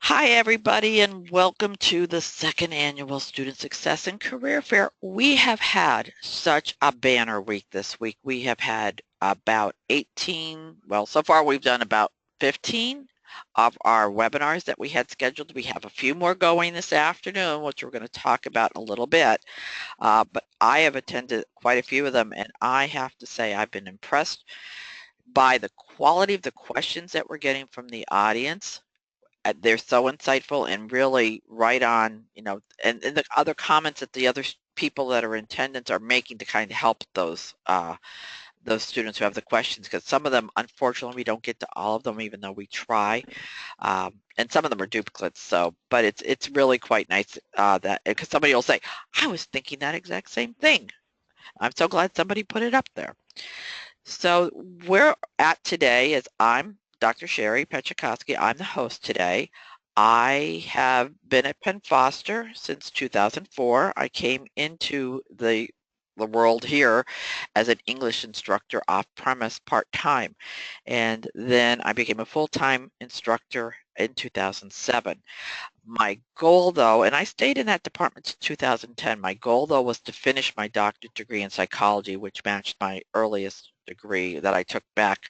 Hi, everybody, and welcome to the second annual Student Success and Career Fair. We have had such a banner week this week. We have had about 18, well, so far we've done about 15 of our webinars that we had scheduled. We have a few more going this afternoon, which we're going to talk about in a little bit. But I have attended quite a few of them, and I have to say I've been impressed by the quality of the questions that we're getting from the audience. They're so insightful and really right on, and the other comments that the other people that are in attendance are making to kind of help those students who have the questions, because some of them, unfortunately, we don't get to all of them, even though we try, and some of them are duplicates. So, but it's really quite nice that because somebody will say, "I was thinking that exact same thing." I'm so glad somebody put it up there. So we're at today is I'm Dr. Sherry Pechakowski. I'm the host today. I have been at Penn Foster since 2004. I came into the world here as an English instructor off-premise part-time, and then I became a full-time instructor in 2007. My goal, though, and I stayed in that department since 2010, my goal, though, was to finish my doctorate degree in psychology, which matched my earliest degree that I took back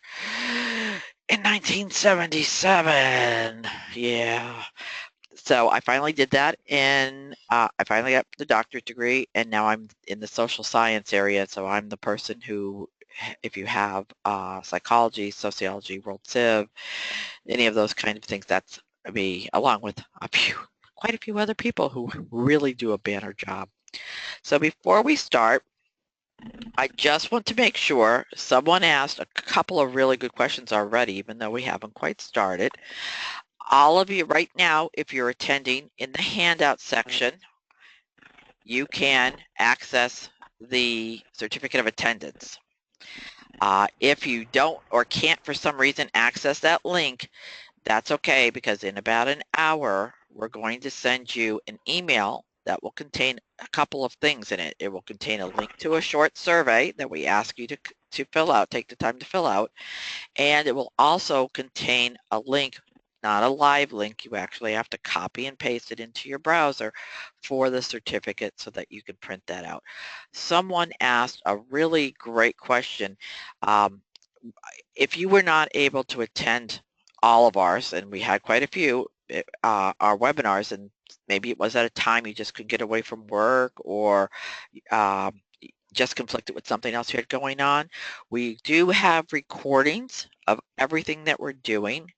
in 1977. Yeah. So I finally did that, and I finally got the doctorate degree, and now I'm in the social science area, so I'm the person who, if you have psychology, sociology, world civ, any of those kind of things, that's me, along with quite a few other people who really do a banner job. So before we start, I just want to make sure someone asked a couple of really good questions already, even though we haven't quite started. All of you right now, if you're attending in the handout section, you can access the certificate of attendance. If you don't or can't for some reason access that link, that's okay, because in about an hour, we're going to send you an email that will contain a couple of things in it. It will contain a link to a short survey that we ask you to fill out, take the time to fill out, and it will also contain a link, not a live link. You actually have to copy and paste it into your browser for the certificate so that you can print that out. Someone asked a really great question. Um, if you were not able to attend all of ours, and we had quite a few, our webinars, and maybe it was at a time you just couldn't get away from work, or um, just conflicted with something else you had going on, we do have recordings of everything that we're doing.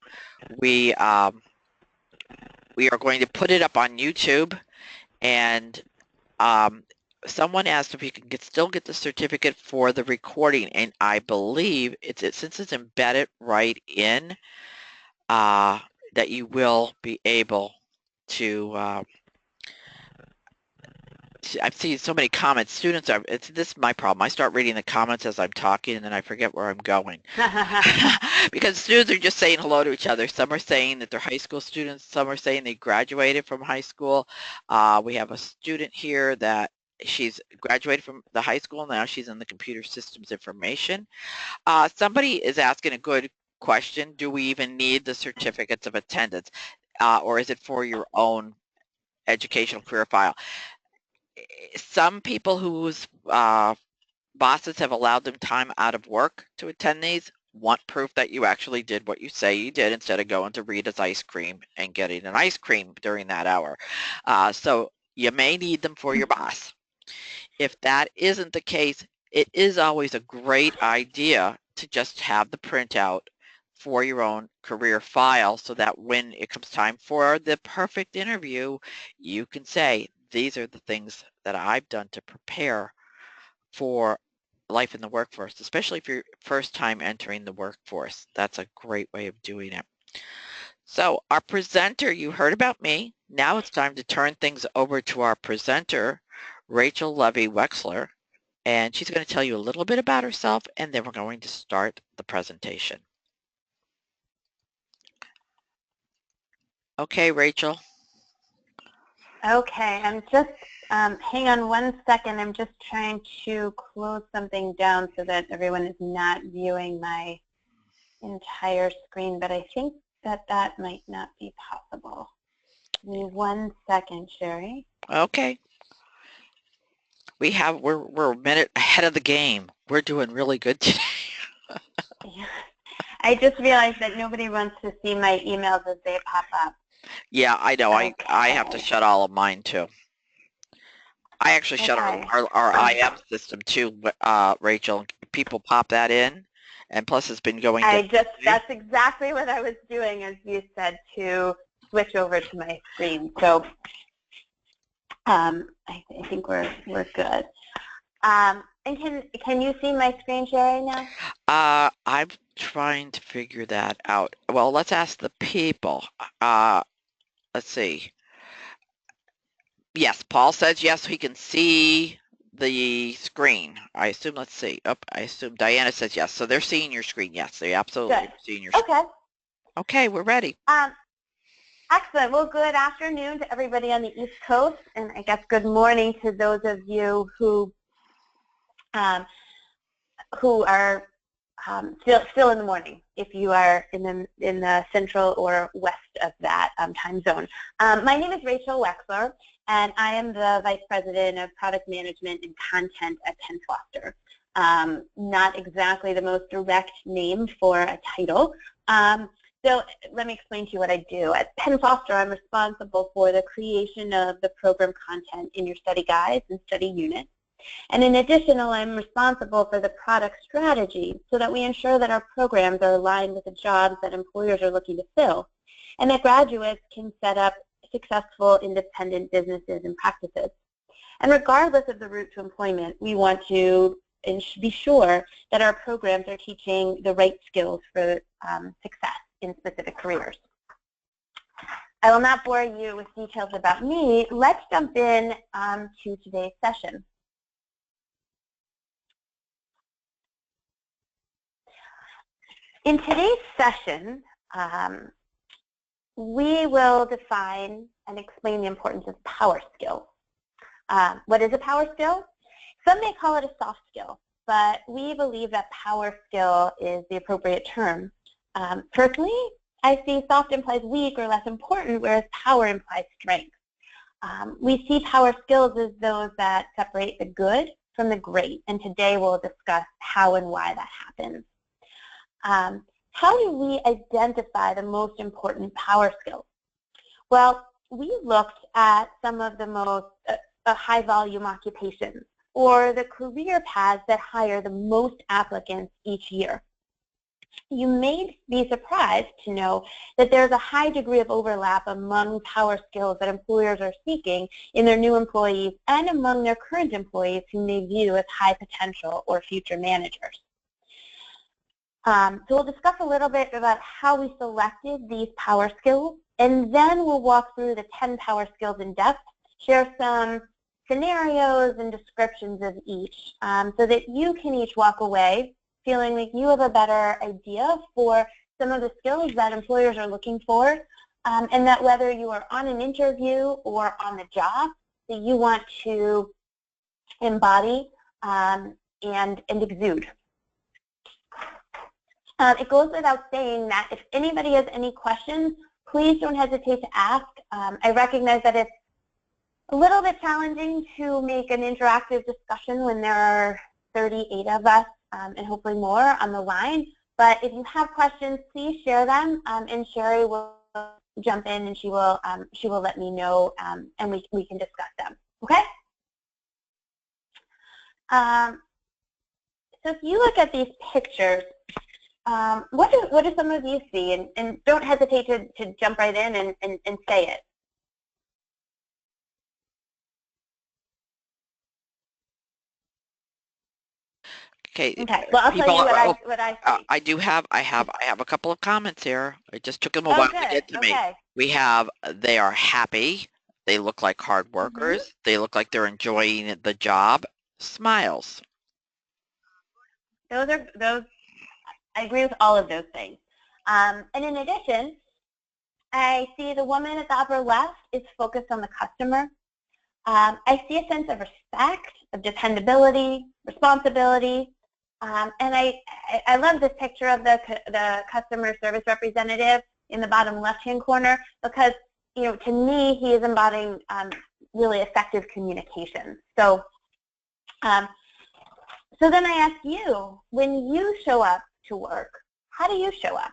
We we are going to put it up on YouTube, and um, someone asked if you can still get the certificate for the recording, and I believe since it's embedded right in, uh, that you will be able to. I've seen so many comments. Students are. This is my problem. I start reading the comments as I'm talking, and then I forget where I'm going. Because students are just saying hello to each other. Some are saying that they're high school students. Some are saying they graduated from high school. We have a student here that she's graduated from the high school. Now she's in the computer systems information. Somebody is asking a good question. Do we even need the certificates of attendance? Or is it for your own educational career file? Some people whose bosses have allowed them time out of work to attend these want proof that you actually did what you say you did, instead of going to Rita's ice cream and getting an ice cream during that hour. So you may need them for your boss. If that isn't the case, it is always a great idea to just have the printout for your own career file, so that when it comes time for the perfect interview, you can say, these are the things that I've done to prepare for life in the workforce, especially if you're first time entering the workforce. That's a great way of doing it. So our presenter, you heard about me. Now it's time to turn things over to our presenter, Rachel Levy-Wexler, and she's going to tell you a little bit about herself, and then we're going to start the presentation. Okay, Rachel. Okay, I'm just, hang on one second. I'm just trying to close something down so that everyone is not viewing my entire screen, but I think that that might not be possible. Give me 1 second, Sherry. Okay. We're a minute ahead of the game. We're doing really good today. Yeah. I just realized that nobody wants to see my emails as they pop up. Yeah, I know. I have to Okay. shut all of mine too. I actually shut Okay. our IM system too, Rachel. People pop that in, and plus it's been going down. That's exactly what I was doing, as you said, to switch over to my screen. So I think we're good. And can you see my screen sharing now? I'm trying to figure that out. Well, let's ask the people. Let's see. Yes, Paul says yes, he can see the screen. I assume, let's see. Oh, I assume Diana says yes. So they're seeing your screen. Yes, they absolutely Good. are seeing your screen. Okay. Okay, we're ready. Excellent. Well, good afternoon to everybody on the East Coast, and I guess good morning to those of you who are still in the morning, if you are in the central or west of that time zone. My name is Rachel Wexler, and I am the Vice President of Product Management and Content at Penn Foster. Not exactly the most direct name for a title. So let me explain to you what I do. At Penn Foster, I'm responsible for the creation of the program content in your study guides and study units. And in addition, I'm responsible for the product strategy so that we ensure that our programs are aligned with the jobs that employers are looking to fill, and that graduates can set up successful independent businesses and practices. And regardless of the route to employment, we want to be sure that our programs are teaching the right skills for success in specific careers. I will not bore you with details about me. Let's jump in to today's session. In today's session, we will define and explain the importance of power skills. What is a power skill? Some may call it a soft skill, but we believe that power skill is the appropriate term. Personally, I see soft implies weak or less important, whereas power implies strength. We see power skills as those that separate the good from the great, and today we'll discuss how and why that happens. How do we identify the most important power skills? Well, we looked at some of the most high-volume occupations, or the career paths that hire the most applicants each year. You may be surprised to know that there's a high degree of overlap among power skills that employers are seeking in their new employees and among their current employees whom they view as high potential or future managers. So we'll discuss a little bit about how we selected these power skills, and then we'll walk through the 10 power skills in depth, share some scenarios and descriptions of each so that you can each walk away feeling like you have a better idea for some of the skills that employers are looking for, and that whether you are on an interview or on the job, that you want to embody and exude. It goes without saying that if anybody has any questions, please don't hesitate to ask. I recognize that it's a little bit challenging to make an interactive discussion when there are 38 of us and hopefully more on the line. But if you have questions, please share them, and Sherry will jump in and she will let me know, and we can discuss them. Okay? So if you look at these pictures, what do some of you see? And don't hesitate to jump right in and say it. Okay. Okay. Well, I'll tell you what I see. I have a couple of comments here. It just took them a Oh, while to good. get to me. Okay. We have, they are happy. They look like hard Mm-hmm. workers. They look like they're enjoying the job. Smiles. Those. I agree with all of those things. And in addition, I see the woman at the upper left is focused on the customer. I see a sense of respect, of dependability, responsibility, and I love this picture of the customer service representative in the bottom left-hand corner, because to me, he is embodying really effective communication. So, so then I ask you, when you show up to work, how do you show up?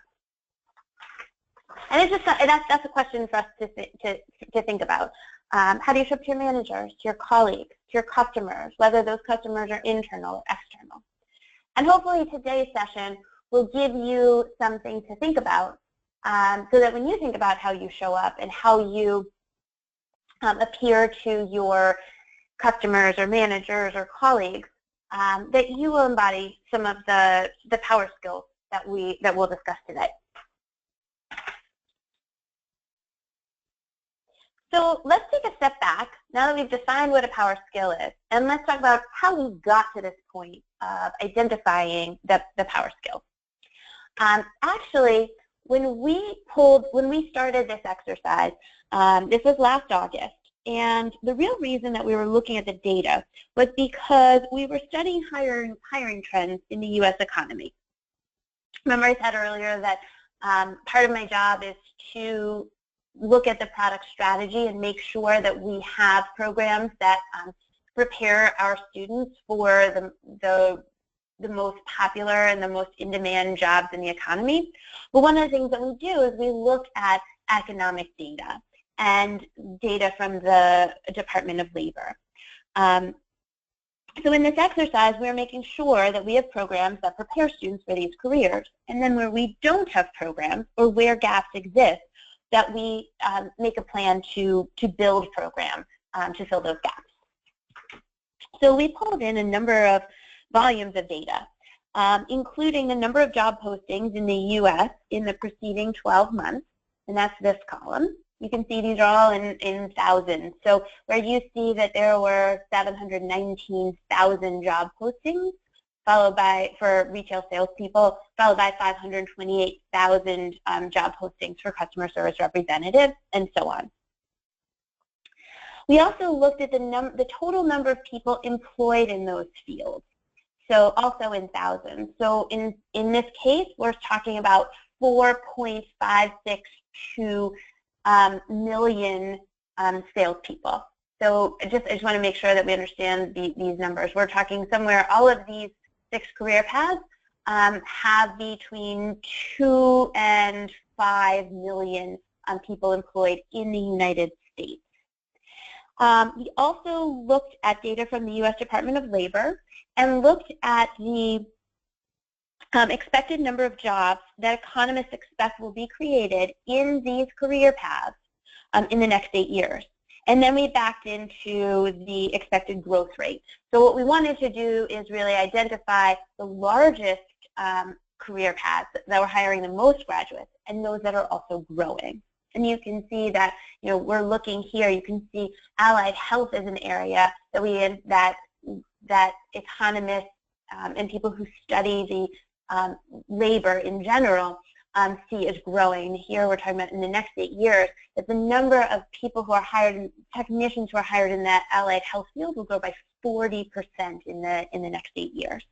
And it's just that's a question for us to think about. How do you show up to your managers, to your colleagues, to your customers, whether those customers are internal or external? And hopefully today's session will give you something to think about, so that when you think about how you show up and how you appear to your customers or managers or colleagues, that you will embody some of the power skills that we'll discuss today. So let's take a step back now that we've defined what a power skill is, and let's talk about how we got to this point of identifying the power skill. Actually, when we started this exercise, this was last August, and the real reason that we were looking at the data was because we were studying hiring trends in the U.S. economy. Remember I said earlier that part of my job is to look at the product strategy and make sure that we have programs that prepare our students for the most popular and the most in-demand jobs in the economy. But one of the things that we do is we look at economic data and data from the Department of Labor. So in this exercise, we're making sure that we have programs that prepare students for these careers. And then where we don't have programs or where gaps exist, that we make a plan to build programs to fill those gaps. So we pulled in a number of volumes of data, including the number of job postings in the U.S. in the preceding 12 months, and that's this column. You can see these are all in thousands. So where you see that there were 719,000 job postings, followed by, for retail salespeople, followed by 528,000 job postings for customer service representatives, and so on. We also looked at the total number of people employed in those fields, so also in thousands. So in this case, we're talking about 4.562 million salespeople. So I just want to make sure that we understand these numbers. We're talking somewhere, all of these 6 career paths have between 2 and 5 million people employed in the United States. We also looked at data from the U.S. Department of Labor and looked at the expected number of jobs that economists expect will be created in these career paths in the next 8 years. And then we backed into the expected growth rate. So what we wanted to do is really identify the largest career paths that were hiring the most graduates and those that are also growing. And you can see that, we're looking here, you can see allied health as an area that that economists and people who study the labor in general see as growing. Here we're talking about in the next 8 years that the number of people who are hired, technicians who are hired in that allied health field will grow by 40% in the next 8 years.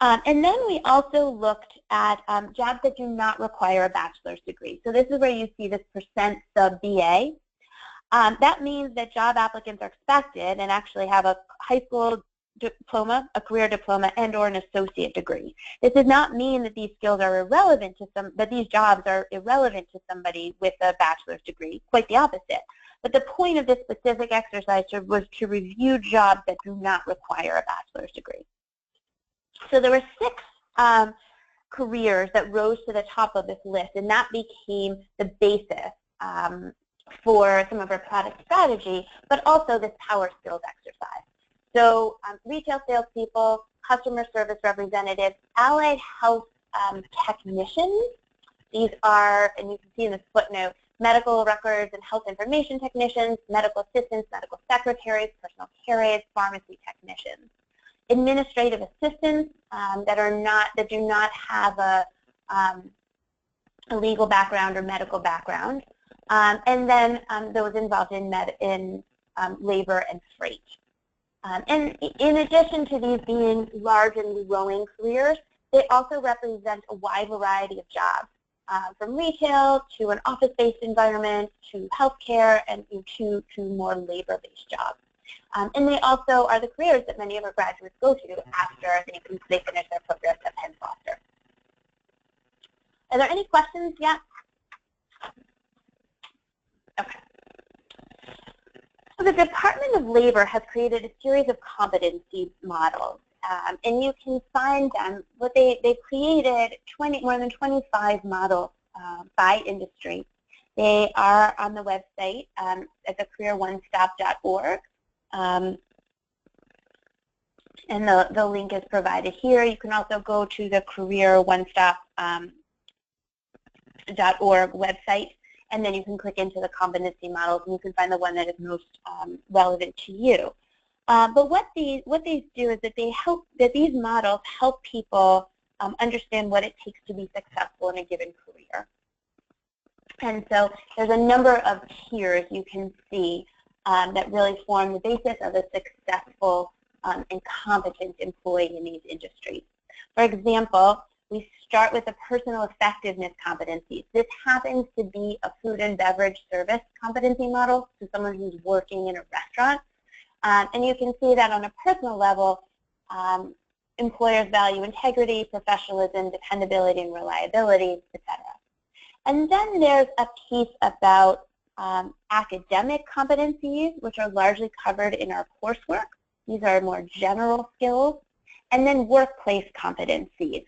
And then we also looked at jobs that do not require a bachelor's degree. So this is where you see this percent sub-BA. That means that job applicants are expected and actually have a high school diploma, a career diploma, and or an associate degree. This does not mean that these skills are irrelevant to that these jobs are irrelevant to somebody with a bachelor's degree. Quite the opposite. But the point of this specific exercise was to review jobs that do not require a bachelor's degree. So there were 6 careers that rose to the top of this list, and that became the basis for some of our product strategy, but also this power skills exercise. So retail salespeople, customer service representatives, allied health technicians. These are, and you can see in this footnote, medical records and health information technicians, medical assistants, medical secretaries, personal care aides, pharmacy technicians. Administrative assistants that do not have a legal background or medical background, and then those involved in labor and freight. And in addition to these being large and growing careers, they also represent a wide variety of jobs. from retail to an office-based environment to healthcare and to more labor-based jobs. And they also are the careers that many of our graduates go to after they finish their programs at Penn. Are there any questions yet? Okay. So the Department of Labor has created a series of competency models, and you can find them. They've created more than 25 models by industry. They are on the website at the careeronestop.org. And the link is provided here. You can also go to the careeronestop.org website, and then you can click into the competency models, and you can find the one that is most relevant to you. But what these do is that these models help people understand what it takes to be successful in a given career. And so there's a number of tiers you can see that really form the basis of a successful and competent employee in these industries. For example, we start with the personal effectiveness competencies. This happens to be a food and beverage service competency model, so someone who's working in a restaurant. And you can see that on a personal level, employers value integrity, professionalism, dependability, and reliability, etc. And then there's a piece about academic competencies, which are largely covered in our coursework. These are more general skills. And then workplace competencies.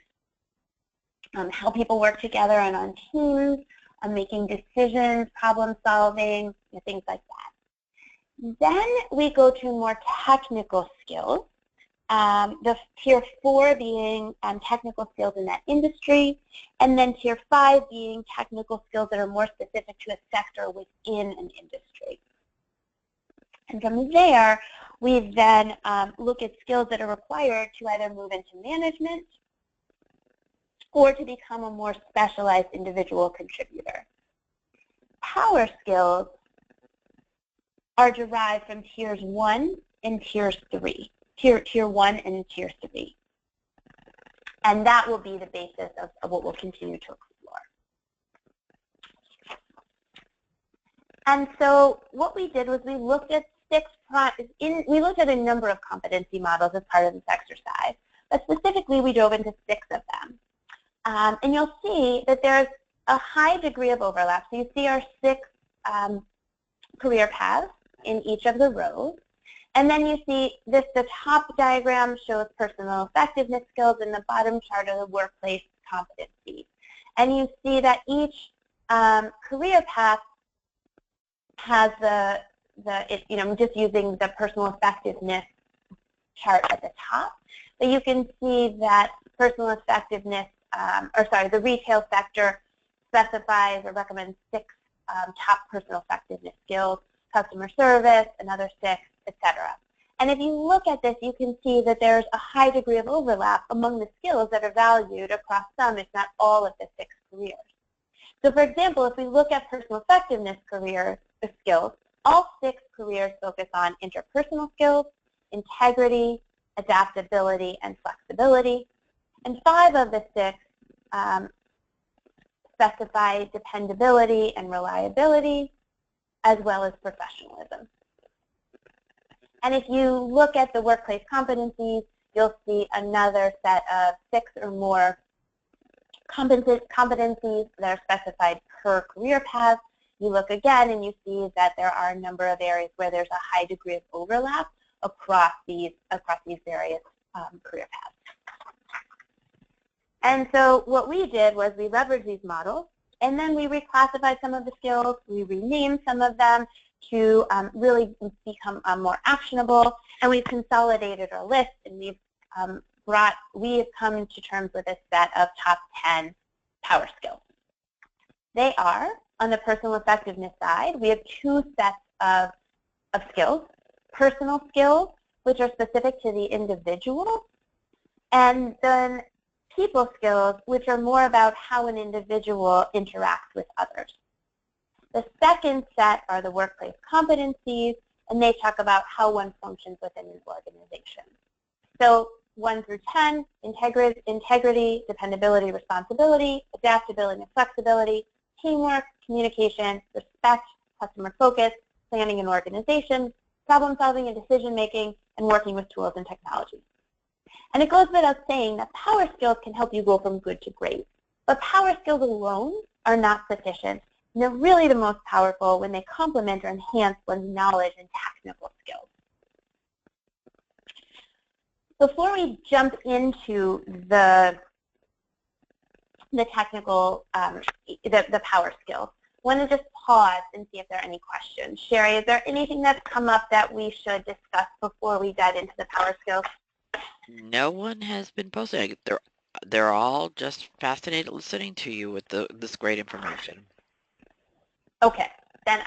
How people work together and on teams, making decisions, problem solving, things like that. Then we go to more technical skills. The tier 4 being technical skills in that industry, and then tier 5 being technical skills that are more specific to a sector within an industry. And from there, we then look at skills that are required to either move into management or to become a more specialized individual contributor. Power skills are derived from tiers 1 and tiers 3. Tier 1 and Tier 3. And that will be the basis of what we'll continue to explore. And so what we did was we looked at a number of competency models as part of this exercise, but specifically we dove into 6 of them. And you'll see that there's a high degree of overlap. So you see our 6 career paths in each of the rows. And then you see the top diagram shows personal effectiveness skills, and the bottom chart are the workplace competencies. And you see that each career path has I'm just using the personal effectiveness chart at the top. But you can see that personal effectiveness, the retail sector specifies or recommends 6 top personal effectiveness skills, customer service, another 6, etc. And if you look at this, you can see that there's a high degree of overlap among the skills that are valued across some, if not all, of the 6 careers. So for example, if we look at personal effectiveness skills, all 6 careers focus on interpersonal skills, integrity, adaptability, and flexibility. And 5 of the 6 specify dependability and reliability, as well as professionalism. And if you look at the workplace competencies, you'll see another set of 6 or more competencies that are specified per career path. You look again and you see that there are a number of areas where there's a high degree of overlap across these various career paths. And so what we did was we leveraged these models, and then we reclassified some of the skills, we renamed some of them to really become more actionable, and we've consolidated our list, and we have come to terms with a set of top 10 power skills. They are, on the personal effectiveness side, we have 2 sets of skills: personal skills, which are specific to the individual, and then people skills, which are more about how an individual interacts with others. The second set are the workplace competencies, and they talk about how one functions within an organization. So 1 through 10, integrity, dependability, responsibility, adaptability and flexibility, teamwork, communication, respect, customer focus, planning and organization, problem solving and decision making, and working with tools and technology. And it goes without saying that power skills can help you go from good to great. But power skills alone are not sufficient. And they're really the most powerful when they complement or enhance one's knowledge and technical skills. Before we jump into the technical, the power skills, I want to just pause and see if there are any questions. Sherry, is there anything that's come up that we should discuss before we dive into the power skills? No one has been posting. They're all just fascinated listening to you with this great information. Okay, then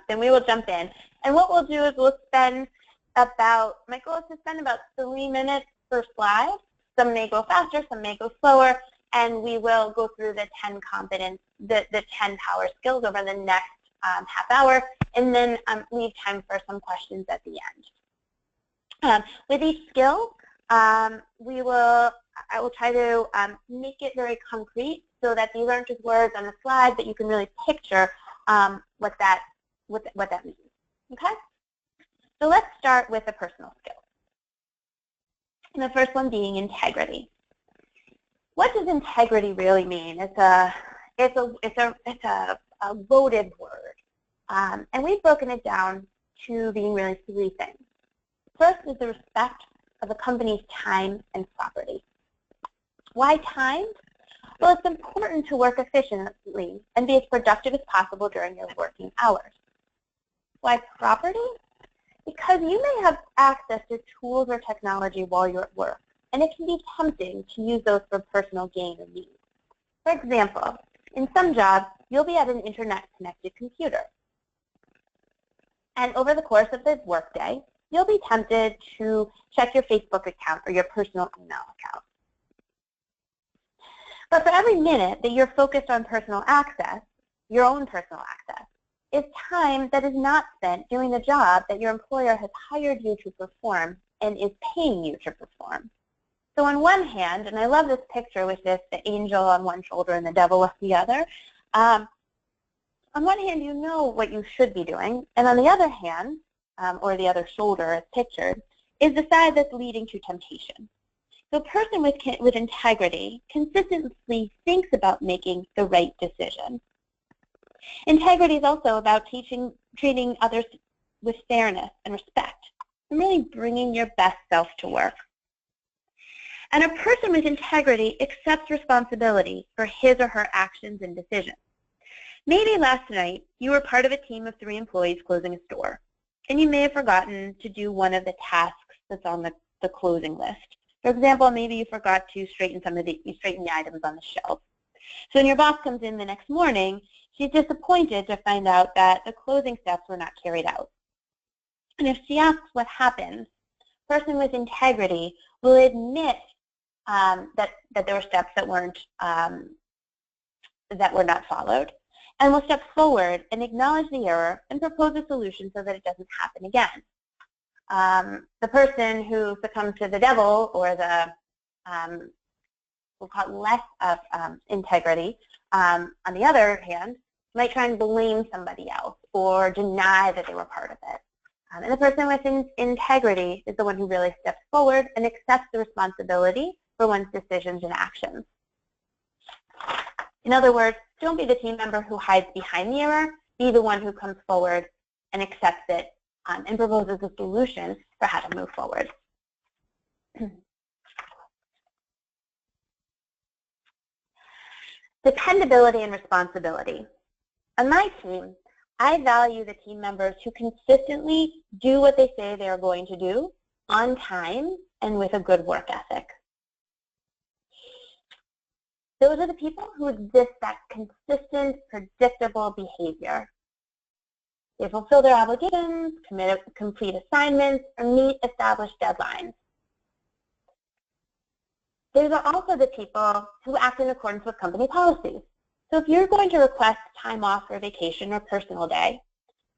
then we will jump in. And what we'll do is we'll spend my goal is to spend about 3 minutes per slide. Some may go faster, some may go slower, and we will go through the 10 the 10 power skills over the next half hour, and then leave time for some questions at the end. With each skill, I will try to make it very concrete so that these aren't just words on a slide, but you can really picture what that means. Okay? So let's start with the personal skills. And the first one being integrity. What does integrity really mean? It's a loaded word, and we've broken it down to being really 3 things. First is the respect of a company's time and property. Why time? Well, it's important to work efficiently and be as productive as possible during your working hours. Why property? Because you may have access to tools or technology while you're at work, and it can be tempting to use those for personal gain or need. For example, in some jobs, you'll be at an internet-connected computer. And over the course of the workday, you'll be tempted to check your Facebook account or your personal email account. But for every minute that you're focused on personal access, your own personal access, is time that is not spent doing the job that your employer has hired you to perform and is paying you to perform. So on one hand, and I love this picture with the angel on one shoulder and the devil on the other, on one hand you know what you should be doing, and on the other hand, or the other shoulder as pictured, is the side that's leading to temptation. So a person with integrity consistently thinks about making the right decision. Integrity is also about treating others with fairness and respect, and really bringing your best self to work. And a person with integrity accepts responsibility for his or her actions and decisions. Maybe last night you were part of a team of 3 employees closing a store, and you may have forgotten to do one of the tasks that's on the closing list. For example, maybe you forgot to straighten the items on the shelf. So when your boss comes in the next morning, she's disappointed to find out that the closing steps were not carried out. And if she asks what happened, a person with integrity will admit that there were steps that were not followed, and will step forward and acknowledge the error and propose a solution so that it doesn't happen again. The person who succumbs to the devil, or we'll call it less of integrity, on the other hand, might try and blame somebody else or deny that they were part of it. And the person with integrity is the one who really steps forward and accepts the responsibility for one's decisions and actions. In other words, don't be the team member who hides behind the error. Be the one who comes forward and accepts it and proposes a solution for how to move forward. Dependability and responsibility. On my team, I value the team members who consistently do what they say they are going to do on time and with a good work ethic. Those are the people who exhibit that consistent, predictable behavior. They fulfill their obligations, complete assignments, or meet established deadlines. These are also the people who act in accordance with company policies. So if you're going to request time off for vacation or personal day,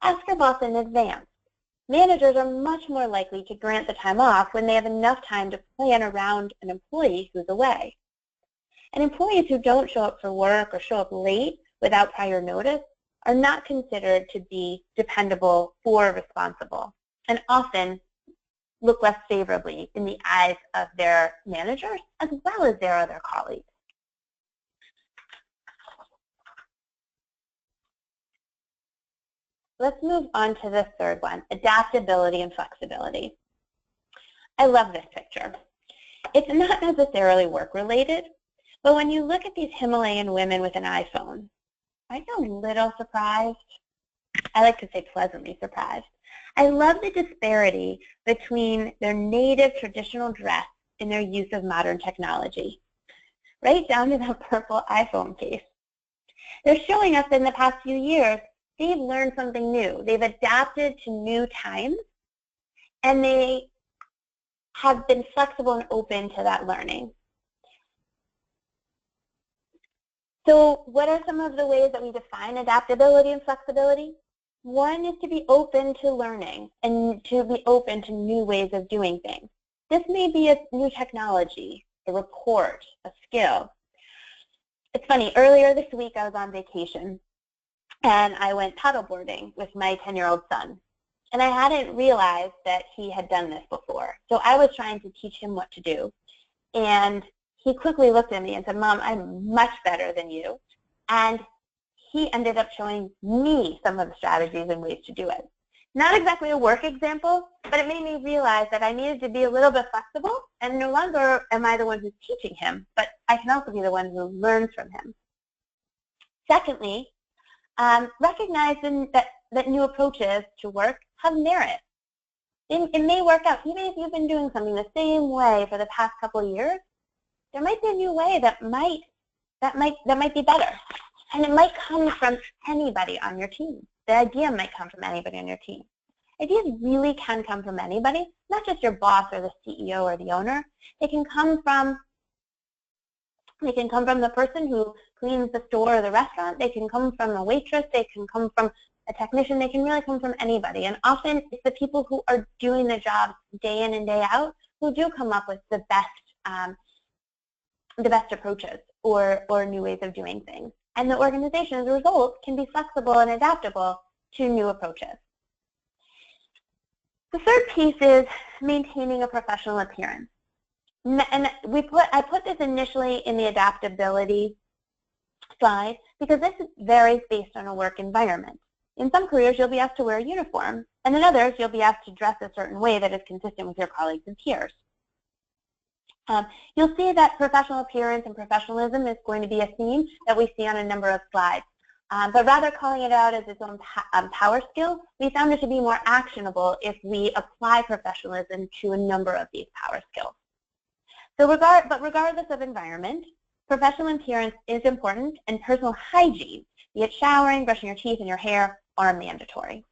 ask your boss in advance. Managers are much more likely to grant the time off when they have enough time to plan around an employee who's away. And employees who don't show up for work or show up late without prior notice are not considered to be dependable or responsible, and often look less favorably in the eyes of their managers as well as their other colleagues. Let's move on to the third one, adaptability and flexibility. I love this picture. It's not necessarily work-related, but when you look at these Himalayan women with an iPhone, I feel a little surprised. I like to say pleasantly surprised. I love the disparity between their native traditional dress and their use of modern technology, right down to that purple iPhone case. They're showing us that in the past few years, they've learned something new. They've adapted to new times, and they have been flexible and open to that learning. So what are some of the ways that we define adaptability and flexibility? One is to be open to learning and to be open to new ways of doing things. This may be a new technology, a report, a skill. It's funny, earlier this week I was on vacation and I went paddleboarding with my 10-year-old son. And I hadn't realized that he had done this before. So I was trying to teach him what to do. And he quickly looked at me and said, "Mom, I'm much better than you." And he ended up showing me some of the strategies and ways to do it. Not exactly a work example, but it made me realize that I needed to be a little bit flexible, and no longer am I the one who's teaching him, but I can also be the one who learns from him. Secondly, recognizing that new approaches to work have merit. It may work out, even if you've been doing something the same way for the past couple of years, there might be a new way that might be better. And it might come from anybody on your team. The idea might come from anybody on your team. Ideas really can come from anybody, not just your boss or the CEO or the owner. They can come from the person who cleans the store or the restaurant. They can come from a waitress. They can come from a technician. They can really come from anybody. And often it's the people who are doing the job day in and day out who do come up with the best approaches or new ways of doing things. And the organization, as a result, can be flexible and adaptable to new approaches. The third piece is maintaining a professional appearance. And I put this initially in the adaptability slide because this varies based on a work environment. In some careers, you'll be asked to wear a uniform, and in others, you'll be asked to dress a certain way that is consistent with your colleagues and peers. You'll see that professional appearance and professionalism is going to be a theme that we see on a number of slides. But rather calling it out as its own power skill, we found it to be more actionable if we apply professionalism to a number of these power skills. So regardless of environment, professional appearance is important, and personal hygiene, be it showering, brushing your teeth, and your hair, are mandatory.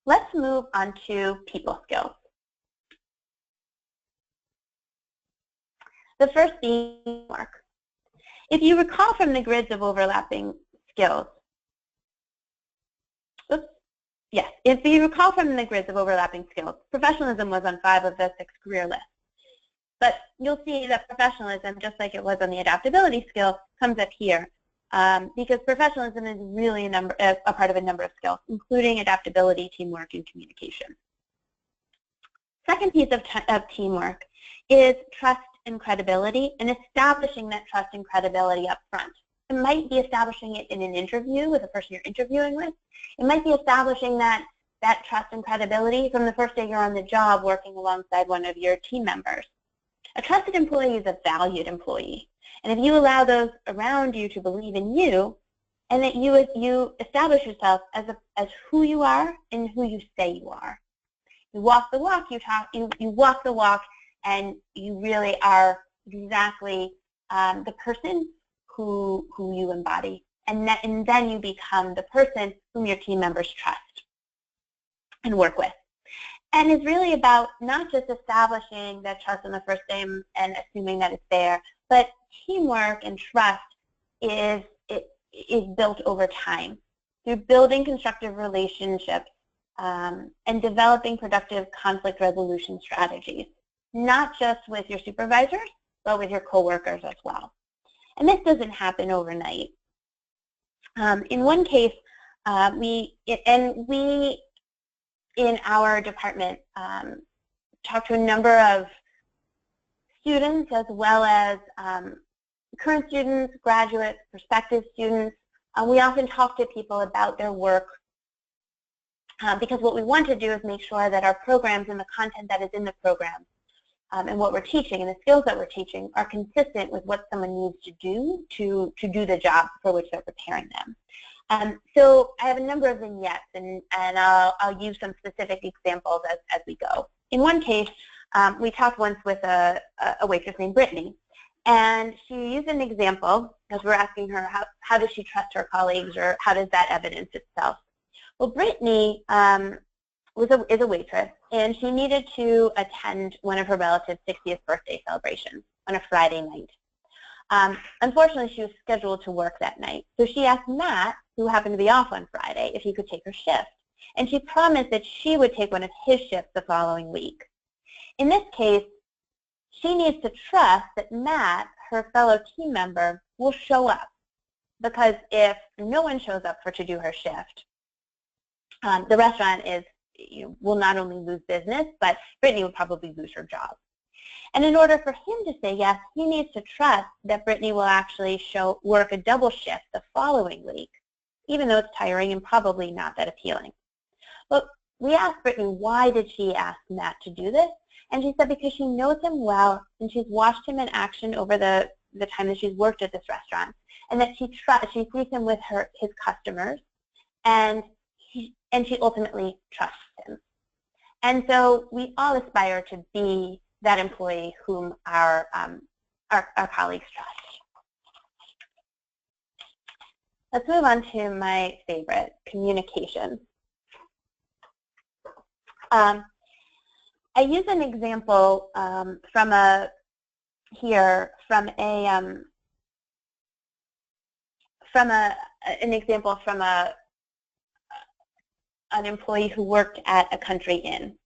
Let's move on to people skills. The first being teamwork. If you recall from the grids of overlapping skills, professionalism was on 5 of the 6 career lists. But you'll see that professionalism, just like it was on the adaptability skill, comes up here. Because professionalism is really a part of a number of skills, including adaptability, teamwork, and communication. Second piece of teamwork is trust and credibility, and establishing that trust and credibility up front. It might be establishing it in an interview with the person you're interviewing with. It might be establishing that trust and credibility from the first day you're on the job working alongside one of your team members. A trusted employee is a valued employee. And if you allow those around you to believe in you, and that you establish yourself as who you are and who you say you are. You walk the walk, you walk the walk, and you really are exactly the person who you embody. And then you become the person whom your team members trust and work with. And it's really about not just establishing that trust on the first day and assuming that it's there, but teamwork and trust is built over time. through building constructive relationships and developing productive conflict resolution strategies, not just with your supervisors, but with your coworkers as well. And this doesn't happen overnight. In one case, we in our department talked to a number of students as well as current students, graduates, prospective students. We often talk to people about their work because what we want to do is make sure that our programs and the content that is in the program and what we're teaching and the skills that we're teaching are consistent with what someone needs to do the job for which they're preparing them. So I have a number of vignettes, and I'll use some specific examples as we go. In one case, we talked once with a waitress named Brittany, and she used an example because we're asking her how does she trust her colleagues, or how does that evidence itself. Well, Brittany is a waitress, and she needed to attend one of her relatives' 60th birthday celebrations on a Friday night. Unfortunately, she was scheduled to work that night, so she asked Matt, who happened to be off on Friday, if he could take her shift, and she promised that she would take one of his shifts the following week. In this case, she needs to trust that Matt, her fellow team member, will show up, because if no one shows up to do her shift, the restaurant will not only lose business, but Brittany would probably lose her job. And in order for him to say yes, he needs to trust that Brittany will actually work a double shift the following week, even though it's tiring and probably not that appealing. But we asked Brittany, why did she ask Matt to do this? And she said because she knows him well, and she's watched him in action over the time that she's worked at this restaurant, and that she sees him with his customers, and she ultimately trusts him. And so we all aspire to be that employee whom our colleagues trust. Let's move on to my favorite, communication. I use an example from an example from an employee who worked at a country inn.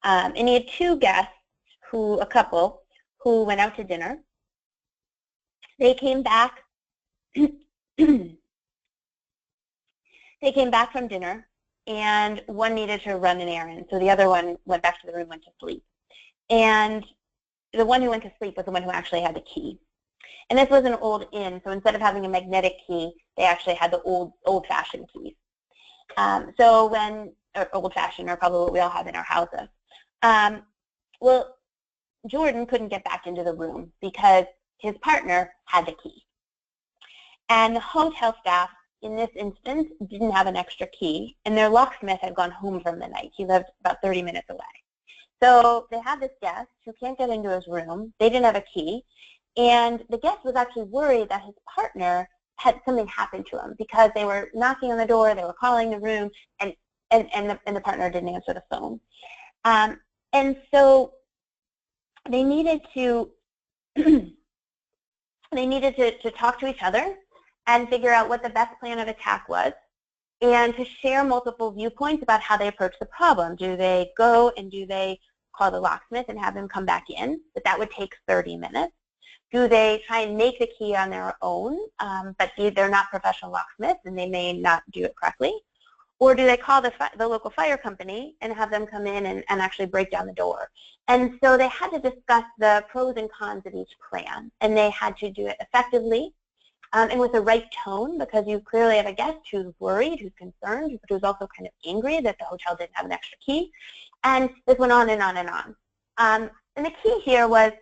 And he had two guests, a couple, who went out to dinner. They came back from dinner, and one needed to run an errand, so the other one went back to the room, went to sleep. And the one who went to sleep was the one who actually had the key. And this was an old inn, so instead of having a magnetic key, they actually had the old-fashioned keys. Or old-fashioned, or probably what we all have in our houses. Well, Jordan couldn't get back into the room because his partner had the key. And the hotel staff, in this instance, didn't have an extra key, and their locksmith had gone home from the night. He lived about 30 minutes away. So they had this guest who can't get into his room. They didn't have a key, and the guest was actually worried that his partner had something happen to him because they were knocking on the door, they were calling the room, and the partner didn't answer the phone. And so they needed to talk to each other and figure out what the best plan of attack was, and to share multiple viewpoints about how they approach the problem. Do they go and do they call the locksmith and have him come back in? But that would take 30 minutes. Do they try and make the key on their own, but they're not professional locksmiths and they may not do it correctly? Or do they call the local fire company and have them come in and actually break down the door? And so they had to discuss the pros and cons of each plan, and they had to do it effectively and with the right tone, because you clearly have a guest who's worried, who's concerned, but who's also kind of angry that the hotel didn't have an extra key. And this went on and on and on. And the key here was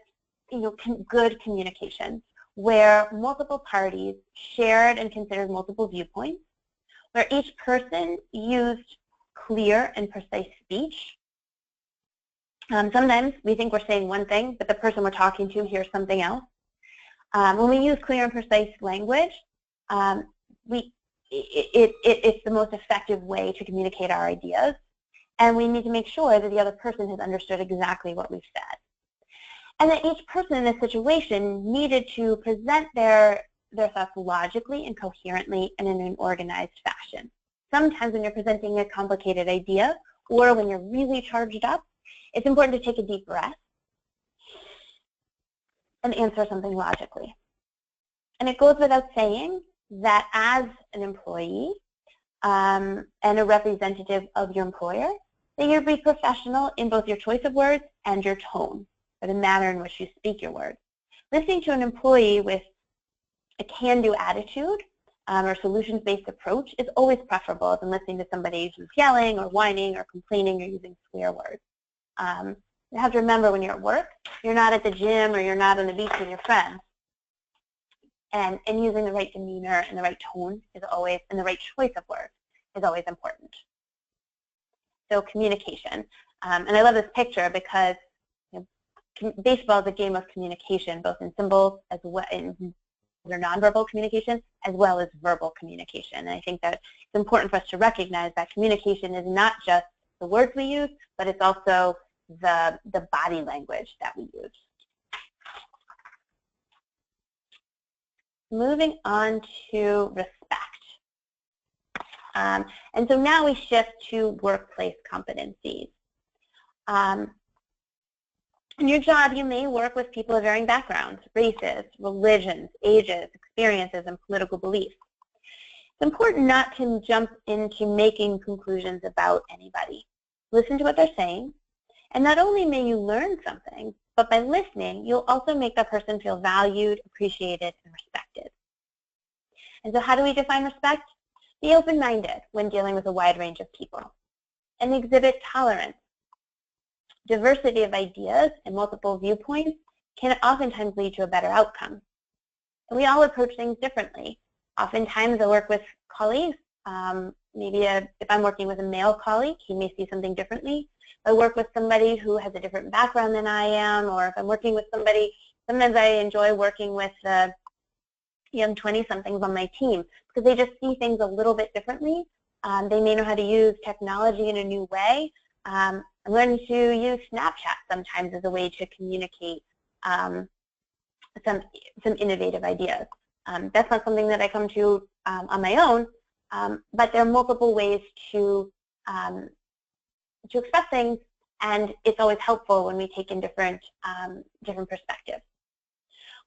good communication, where multiple parties shared and considered multiple viewpoints, where each person used clear and precise speech. Sometimes we think we're saying one thing, but the person we're talking to hears something else. When we use clear and precise language, it's the most effective way to communicate our ideas, and we need to make sure that the other person has understood exactly what we've said. And that each person in this situation needed to present their their thoughts logically and coherently and in an organized fashion. Sometimes when you're presenting a complicated idea or when you're really charged up, it's important to take a deep breath and answer something logically. And it goes without saying that as an employee and a representative of your employer, that you be professional in both your choice of words and your tone, or the manner in which you speak your words. Listening to an employee with a can-do attitude or solutions-based approach is always preferable than listening to somebody who's yelling or whining or complaining or using swear words. You have to remember when you're at work, you're not at the gym or you're not on the beach with your friends. And using the right demeanor and the right tone is always, and the right choice of words is always important. So communication. And I love this picture because baseball is a game of communication, both in symbols as well in their nonverbal communication as well as verbal communication. And I think that it's important for us to recognize that communication is not just the words we use, but it's also the body language that we use. Moving on to respect. And so now we shift to workplace competencies. In your job, you may work with people of varying backgrounds, races, religions, ages, experiences, and political beliefs. It's important not to jump into making conclusions about anybody. Listen to what they're saying, and not only may you learn something, but by listening, you'll also make that person feel valued, appreciated, and respected. And so how do we define respect? Be open-minded when dealing with a wide range of people, and exhibit tolerance. Diversity of ideas and multiple viewpoints can oftentimes lead to a better outcome. And we all approach things differently. Oftentimes I work with colleagues, if I'm working with a male colleague, he may see something differently. If I work with somebody who has a different background than I am, or if I'm working with somebody, sometimes I enjoy working with the young 20-somethings on my team because they just see things a little bit differently. They may know how to use technology in a new way. I'm learning to use Snapchat sometimes as a way to communicate some innovative ideas. That's not something that I come to on my own, but there are multiple ways to express things, and it's always helpful when we take in different perspectives.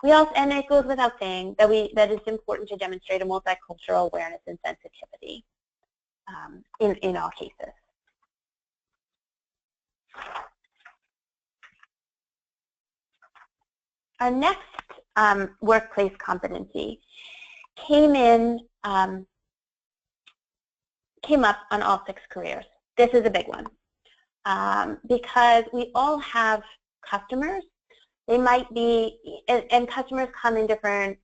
We also, and it goes without saying that it's important to demonstrate a multicultural awareness and sensitivity in all cases. Our next workplace competency came up on all 6 careers. This is a big one because we all have customers. They might be, and customers come in different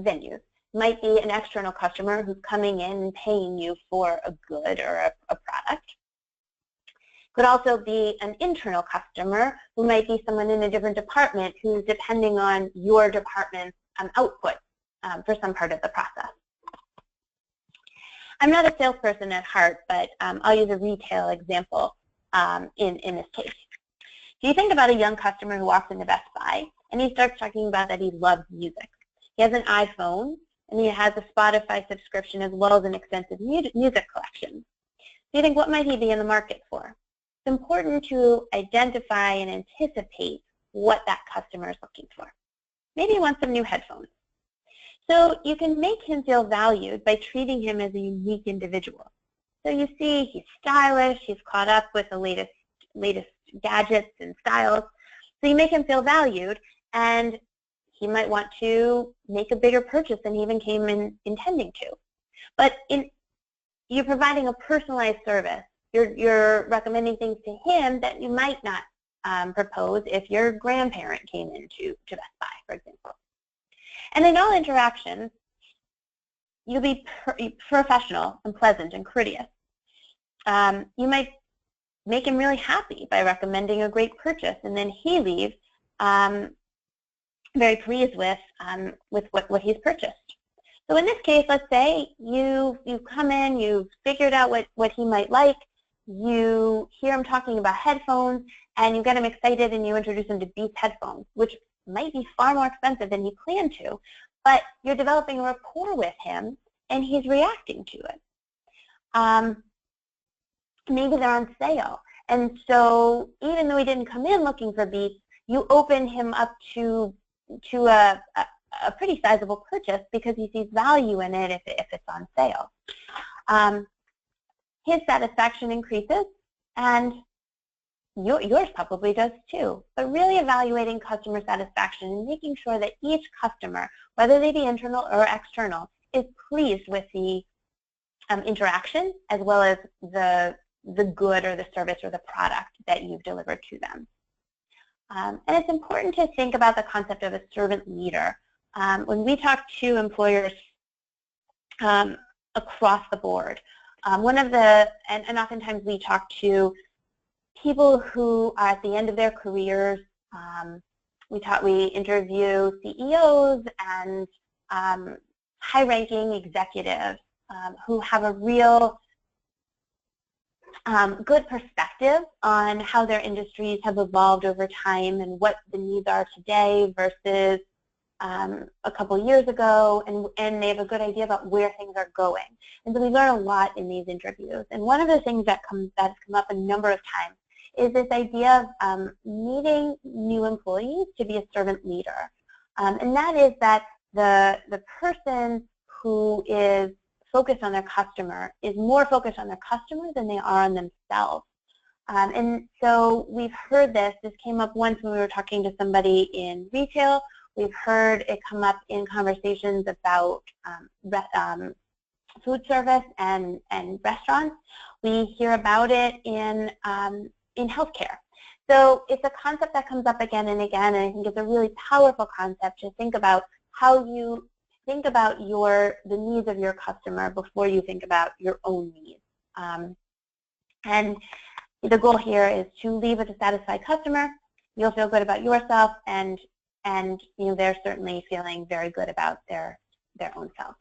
venues. Might be an external customer who's coming in and paying you for a good or a product. Could also be an internal customer who might be someone in a different department who's depending on your department's output for some part of the process. I'm not a salesperson at heart, but I'll use a retail example in this case. Do you think about a young customer who walks into Best Buy and he starts talking about that he loves music? He has an iPhone and he has a Spotify subscription as well as an extensive music collection. Do you think, what might he be in the market for? It's important to identify and anticipate what that customer is looking for. Maybe he wants some new headphones. So you can make him feel valued by treating him as a unique individual. So you see he's stylish, he's caught up with the latest gadgets and styles. So you make him feel valued, and he might want to make a bigger purchase than he even came in intending to. But you're providing a personalized service. You're recommending things to him that you might not propose if your grandparent came into Best Buy, for example. And in all interactions, you'll be professional and pleasant and courteous. You might make him really happy by recommending a great purchase, and then he leaves very pleased with what he's purchased. So in this case, let's say you've come in, you've figured out what he might like, you hear him talking about headphones, and you get him excited and you introduce him to Beats headphones, which might be far more expensive than he planned to, but you're developing a rapport with him and he's reacting to it. Maybe they're on sale. And so even though he didn't come in looking for beets, you open him up to a pretty sizable purchase because he sees value in it if it's on sale. His satisfaction increases, and yours probably does too. But really evaluating customer satisfaction and making sure that each customer, whether they be internal or external, is pleased with the interaction as well as the good or the service or the product that you've delivered to them. And it's important to think about the concept of a servant leader. When we talk to employers across the board, and oftentimes we talk to people who are at the end of their careers. We interview CEOs and high-ranking executives who have a real good perspective on how their industries have evolved over time and what the needs are today versus a couple years ago, and they have a good idea about where things are going. And so we learn a lot in these interviews. And one of the things that has come up a number of times is this idea of needing new employees to be a servant leader. And that is that the person who is focused on their customer is more focused on their customer than they are on themselves. And so we've heard this. This came up once when we were talking to somebody in retail. We've heard it come up in conversations about food service and restaurants. We hear about it in healthcare. So it's a concept that comes up again and again, and I think it's a really powerful concept to think about how you think about the needs of your customer before you think about your own needs. And the goal here is to leave with a satisfied customer. You'll feel good about yourself, and they're certainly feeling very good about their own self.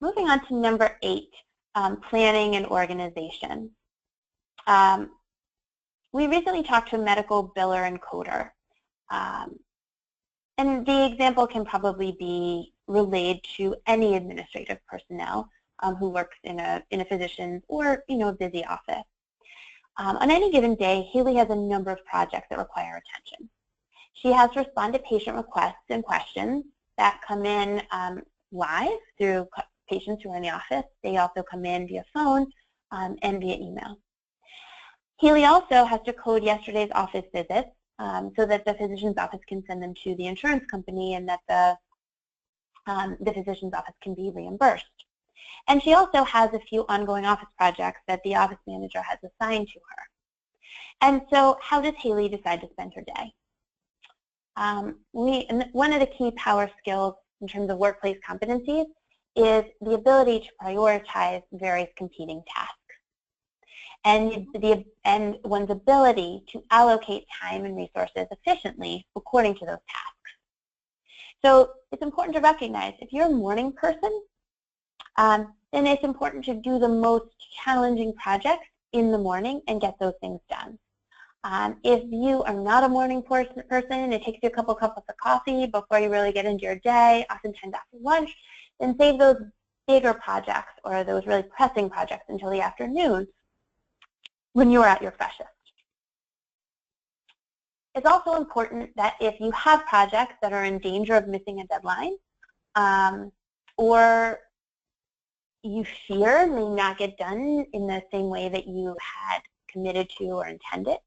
Moving on to number 8, planning and organization. We recently talked to a medical biller and coder. And the example can probably be relayed to any administrative personnel who works in a physician's or a busy office. On any given day, Haley has a number of projects that require attention. She has to respond to patient requests and questions that come in live through patients who are in the office. They also come in via phone and via email. Haley also has to code yesterday's office visits so that the physician's office can send them to the insurance company and that the physician's office can be reimbursed. And she also has a few ongoing office projects that the office manager has assigned to her. And so how does Haley decide to spend her day? One of the key power skills in terms of workplace competencies is the ability to prioritize various competing tasks. And one's ability to allocate time and resources efficiently according to those tasks. So it's important to recognize if you're a morning person, then it's important to do the most challenging projects in the morning and get those things done. If you are not a morning person, it takes you a couple cups of coffee before you really get into your day, oftentimes after lunch, then save those bigger projects or those really pressing projects until the afternoon when you are at your freshest. It's also important that if you have projects that are in danger of missing a deadline or you fear may not get done in the same way that you had committed to or intended,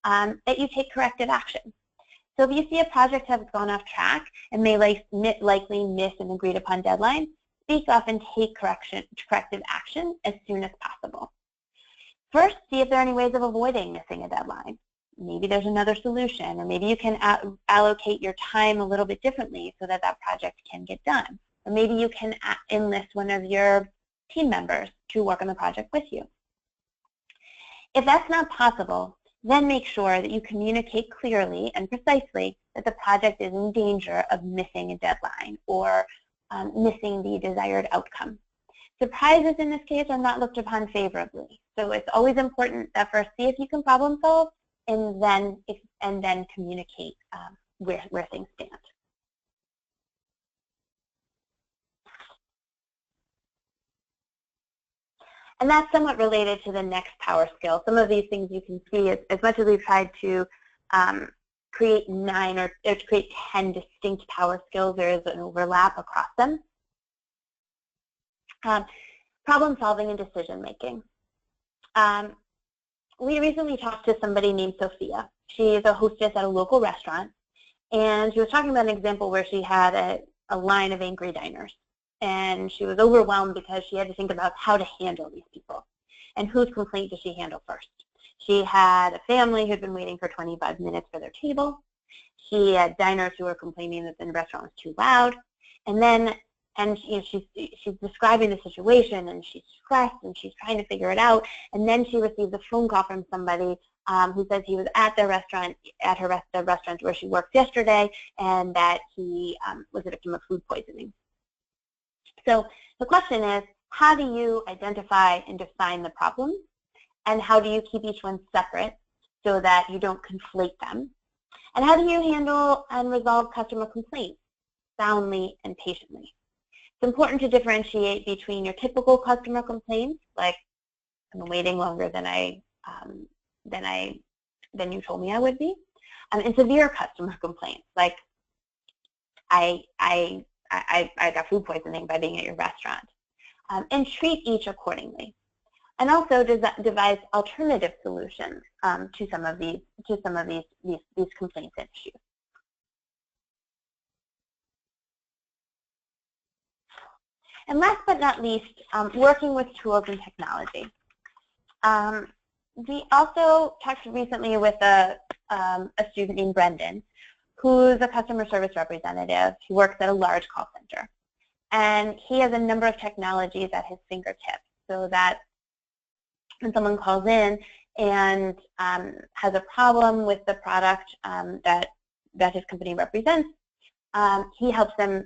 that you take corrective action. So if you see a project has gone off track and may likely miss an agreed upon deadline, speak up and take corrective action as soon as possible. First, see if there are any ways of avoiding missing a deadline. Maybe there's another solution, or maybe you can allocate your time a little bit differently so that that project can get done. Or maybe you can enlist one of your team members to work on the project with you. If that's not possible, then make sure that you communicate clearly and precisely that the project is in danger of missing a deadline or missing the desired outcome. Surprises in this case are not looked upon favorably. So it's always important that first see if you can problem solve and then communicate where things stand. And that's somewhat related to the next power skill. Some of these things you can see, as much as we've tried to create 9 or create 10 distinct power skills, there is an overlap across them. Problem solving and decision making. We recently talked to somebody named Sophia. She's a hostess at a local restaurant, and she was talking about an example where she had a line of angry diners. And she was overwhelmed because she had to think about how to handle these people. And whose complaint does she handle first? She had a family who had been waiting for 25 minutes for their table. She had diners who were complaining that the restaurant was too loud. And she's describing the situation, and she's stressed, and she's trying to figure it out. And then she receives a phone call from somebody who says he was at the restaurant, the restaurant where she worked yesterday, and that he was a victim of food poisoning. So the question is, how do you identify and define the problems, and how do you keep each one separate so that you don't conflate them? And how do you handle and resolve customer complaints soundly and patiently? It's important to differentiate between your typical customer complaints, like I'm waiting longer than you told me I would be, and severe customer complaints, like I got food poisoning by being at your restaurant, and treat each accordingly. And also devise alternative solutions to some of these complaints and issues. And last but not least, working with tools and technology. We also talked recently with a student named Brendan, who's a customer service representative. He works at a large call center. And he has a number of technologies at his fingertips, so that when someone calls in and has a problem with the product that his company represents, he helps them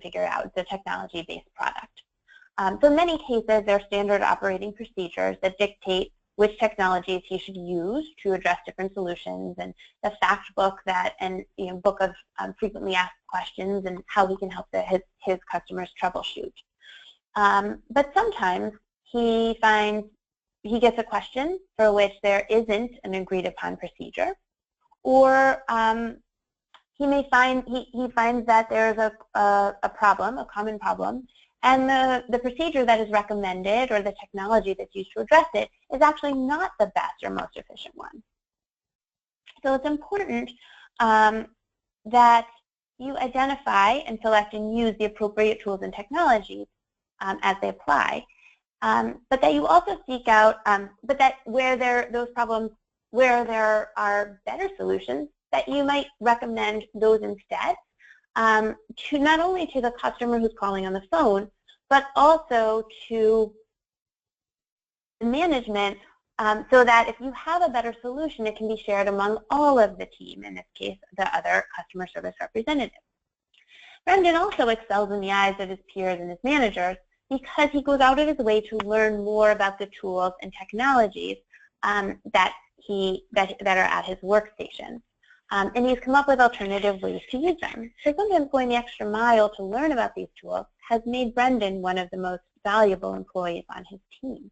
figure it out. It's a technology-based product. So in many cases, there are standard operating procedures that dictate which technologies he should use to address different solutions, and the fact book book of frequently asked questions and how he can help his customers troubleshoot. But sometimes he gets a question for which there isn't an agreed upon procedure, or he finds that there's a problem, a common problem, and the procedure that is recommended or the technology that's used to address it is actually not the best or most efficient one. So it's important that you identify and select and use the appropriate tools and technologies as they apply, but that you also seek out, but that where there are better solutions, that you might recommend those instead, to not only to the customer who's calling on the phone, but also to management, so that if you have a better solution, it can be shared among all of the team, in this case, the other customer service representatives. Brendan also excels in the eyes of his peers and his managers because he goes out of his way to learn more about the tools and technologies that are at his workstation. And he's come up with alternative ways to use them. So sometimes going the extra mile to learn about these tools has made Brendan one of the most valuable employees on his team.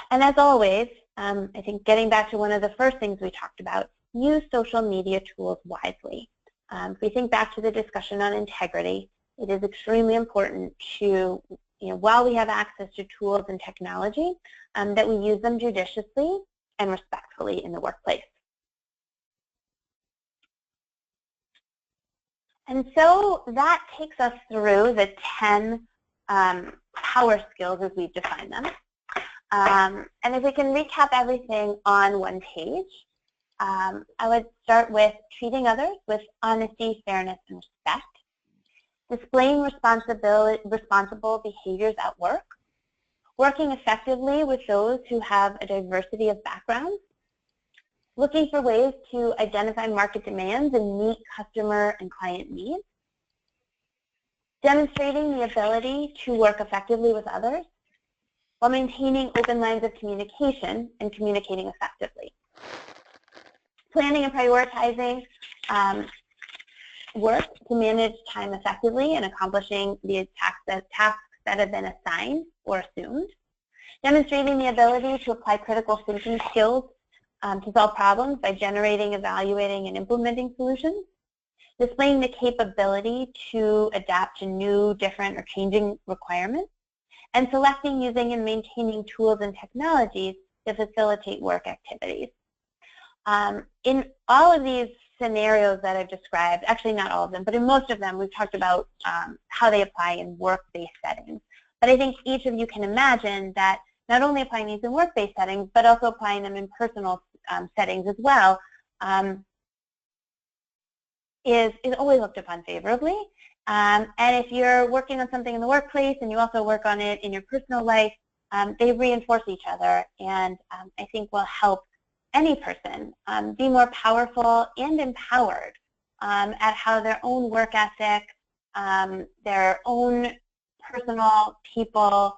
And as always, I think getting back to one of the first things we talked about, use social media tools wisely. If we think back to the discussion on integrity, it is extremely important to, while we have access to tools and technology, that we use them judiciously and respectfully in the workplace. And so that takes us through the 10 power skills as we've defined them. And if we can recap everything on one page, I would start with treating others with honesty, fairness, and respect, displaying responsible behaviors at work, working effectively with those who have a diversity of backgrounds, looking for ways to identify market demands and meet customer and client needs, demonstrating the ability to work effectively with others, while maintaining open lines of communication and communicating effectively. Planning and prioritizing work to manage time effectively and accomplishing the tasks that have been assigned or assumed. Demonstrating the ability to apply critical thinking skills to solve problems by generating, evaluating, and implementing solutions. Displaying the capability to adapt to new, different, or changing requirements. And selecting, using, and maintaining tools and technologies to facilitate work activities. In all of these scenarios that I've described, actually not all of them, but in most of them, we've talked about how they apply in work-based settings. But I think each of you can imagine that not only applying these in work-based settings, but also applying them in personal settings as well, is always looked upon favorably. And if you're working on something in the workplace and you also work on it in your personal life, they reinforce each other, and I think will help any person be more powerful and empowered at how their own work ethic, their own personal, people,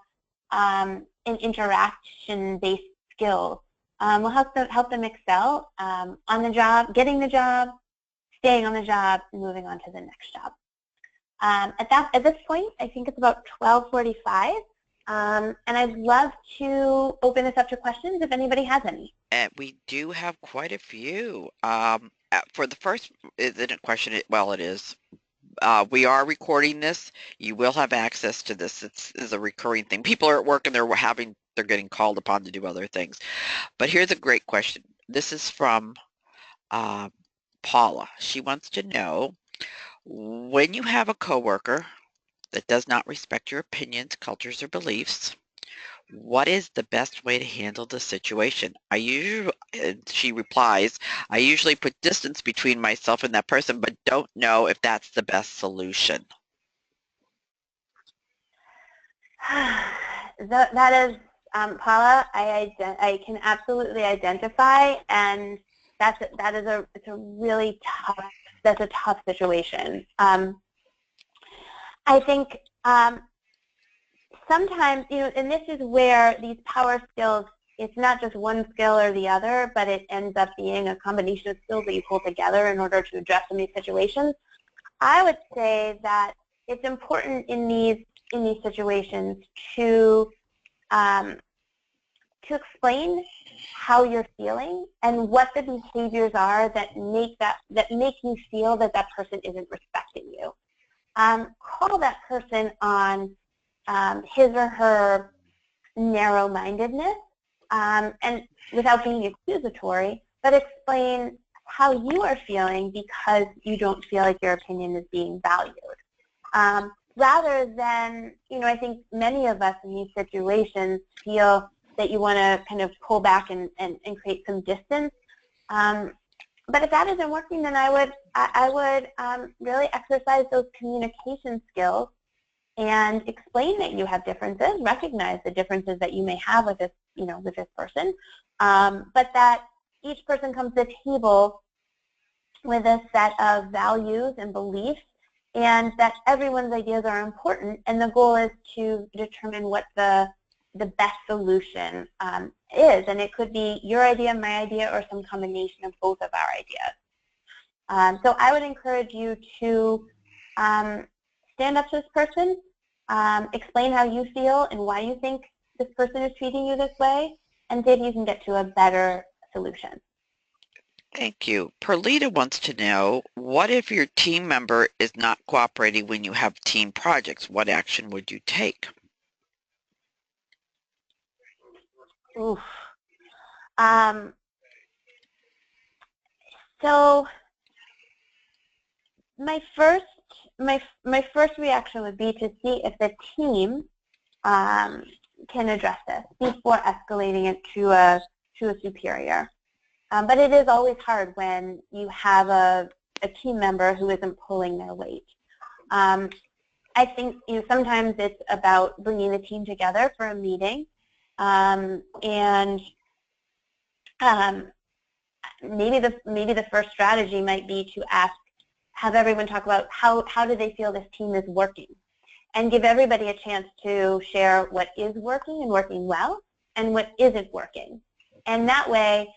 and interaction-based skills will help them excel on the job, getting the job, staying on the job, and moving on to the next job. At this point, I think it's about 12:45, and I'd love to open this up to questions if anybody has any. And we do have quite a few. For the first, isn't a question? Well, it is. We are recording this. You will have access to this. It's a recurring thing. People are at work and they're getting called upon to do other things. But here's a great question. This is from Paula. She wants to know, when you have a coworker that does not respect your opinions, cultures, or beliefs, what is the best way to handle the situation? She replies, I usually put distance between myself and that person, but don't know if that's the best solution. That is, Paula, I can absolutely identify, and it's a really tough situation. I think sometimes, and this is where these power skills, it's not just one skill or the other, but it ends up being a combination of skills that you pull together in order to address some of these situations. I would say that it's important in these situations to explain how you're feeling and what the behaviors are that make you feel that that person isn't respecting you. Call that person on his or her narrow-mindedness, and without being accusatory, but explain how you are feeling because you don't feel like your opinion is being valued. Rather than, I think many of us in these situations feel that you want to kind of pull back and create some distance. But if that isn't working, then I would really exercise those communication skills and explain that you have differences, recognize the differences that you may have with this, with this person, but that each person comes to the table with a set of values and beliefs, and that everyone's ideas are important, and the goal is to determine what the best solution is, and it could be your idea, my idea, or some combination of both of our ideas. So I would encourage you to stand up to this person, explain how you feel and why you think this person is treating you this way, and see if you can get to a better solution. Thank you. Perlita wants to know, what if your team member is not cooperating when you have team projects? What action would you take? Oof. So my first reaction would be to see if the team can address this before escalating it to a superior. But it is always hard when you have a team member who isn't pulling their weight. I think sometimes it's about bringing the team together for a meeting, and maybe the first strategy might be to have everyone talk about how do they feel this team is working, and give everybody a chance to share what is working and working well and what isn't working. And that way,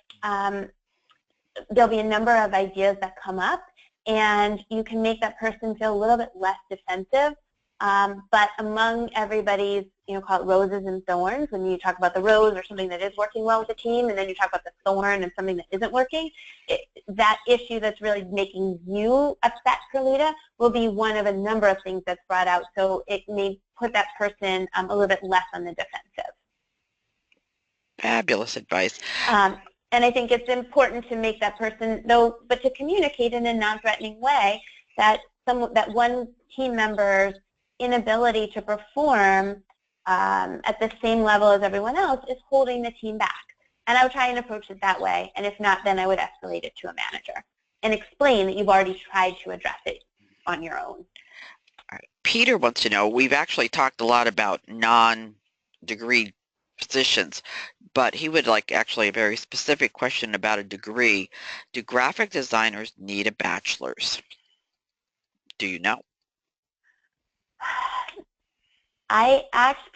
there'll be a number of ideas that come up, and you can make that person feel a little bit less defensive. But among everybody's, call it roses and thorns, when you talk about the rose or something that is working well with the team, and then you talk about the thorn and something that isn't working, that issue that's really making you upset, Carlita, will be one of a number of things that's brought out. So it may put that person a little bit less on the defensive. Fabulous advice. And I think it's important to make that person, but to communicate in a non-threatening way that one team member's inability to perform at the same level as everyone else is holding the team back. And I would try and approach it that way. And if not, then I would escalate it to a manager and explain that you've already tried to address it on your own. All right. Peter wants to know, we've actually talked a lot about non-degree positions, but he would like actually a very specific question about a degree. Do graphic designers need a bachelor's? Do you know?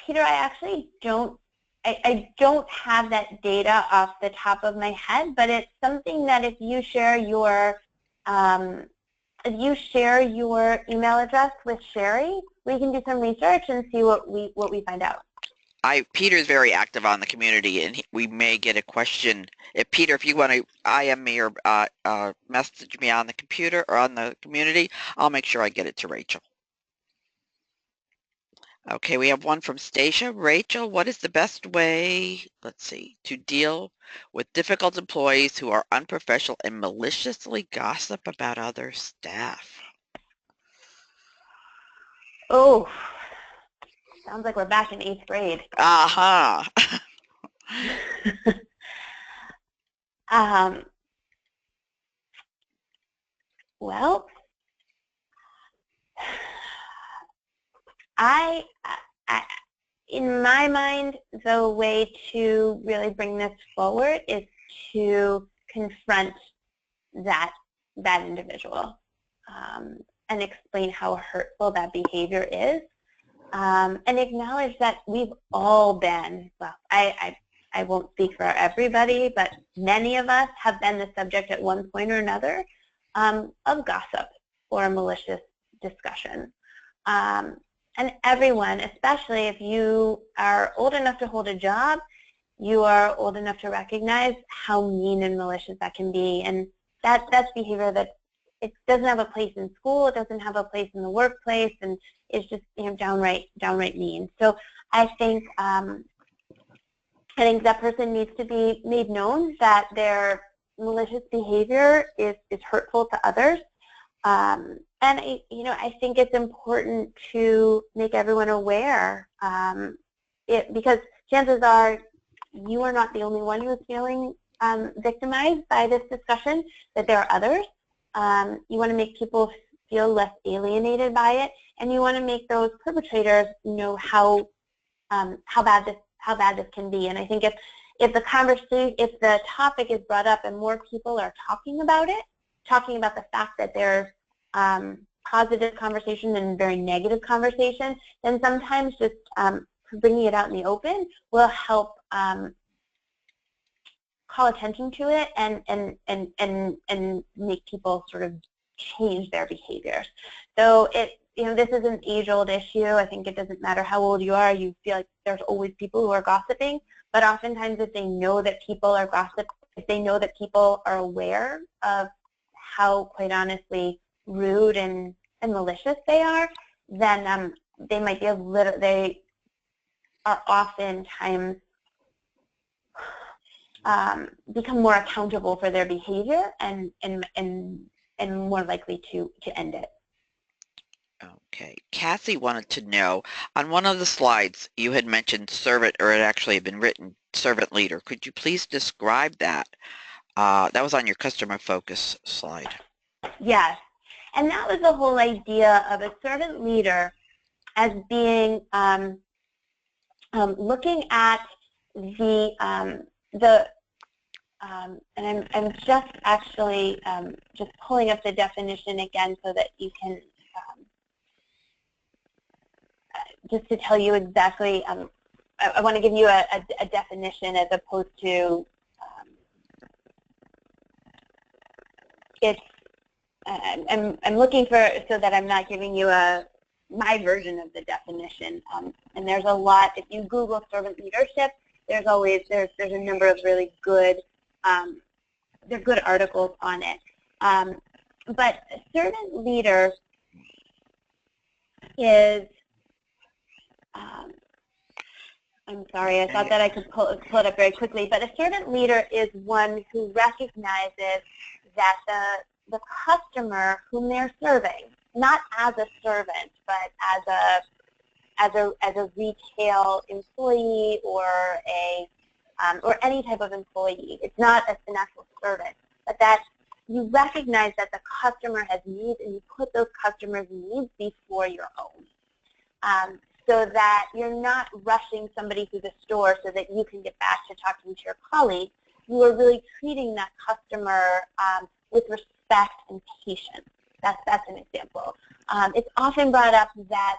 Peter, I actually don't. I don't have that data off the top of my head, but it's something that if you share your email address with Sherry, we can do some research and see what we find out. Peter's very active on the community, and we may get a question. Peter, if you want to IM me or message me on the computer or on the community, I'll make sure I get it to Rachel. Okay, we have one from Stacia. Rachel, what is the best way, let's see, to deal with difficult employees who are unprofessional and maliciously gossip about other staff? Oh, sounds like we're back in 8th grade. Uh-huh. Well, in my mind, the way to really bring this forward is to confront that individual and explain how hurtful that behavior is, and acknowledge that we've all been, well, I won't speak for everybody, but many of us have been the subject at one point or another of gossip or malicious discussion. And everyone, especially if you are old enough to hold a job, you are old enough to recognize how mean and malicious that can be. And that's behavior that it doesn't have a place in school, it doesn't have a place in the workplace, and it's just downright mean. So I think that person needs to be made known that their malicious behavior is hurtful to others. And I think it's important to make everyone aware, because chances are you are not the only one who's feeling victimized by this discussion, that there are others. You want to make people feel less alienated by it, and you want to make those perpetrators know how bad this can be. And I think if the topic is brought up and more people are talking about it, talking about the fact that there's positive conversation and very negative conversation, then sometimes just bringing it out in the open will help call attention to it and make people sort of change their behaviors. So this is an age-old issue. I think it doesn't matter how old you are. You feel like there's always people who are gossiping, but oftentimes if they know that people are gossiping, if they know that people are aware of how, quite honestly, rude and malicious they are, then they might be they are oftentimes become more accountable for their behavior and more likely to end it. Okay, Cassie wanted to know, on one of the slides you had mentioned servant, or it actually had been written servant leader. Could you please describe that? That was on your customer focus slide. Yes, and that was the whole idea of a servant leader as being looking at and I'm just actually just pulling up the definition again so that you can just to tell you exactly, I want to give you a definition as opposed to it's. I'm looking for, so that I'm not giving you my version of the definition. And there's a lot. If you Google servant leadership, there's a number of really good there are good articles on it. But a servant leader is I'm sorry, I thought that I could pull it up very quickly, but a servant leader is one who recognizes that the customer whom they're serving, not as a servant, but as a retail employee or any type of employee. It's not an actual servant, but that you recognize that the customer has needs and you put those customers' needs before your own. So that you're not rushing somebody through the store so that you can get back to talking to your colleague. You are really treating that customer with respect and patience. That's an example. It's often brought up that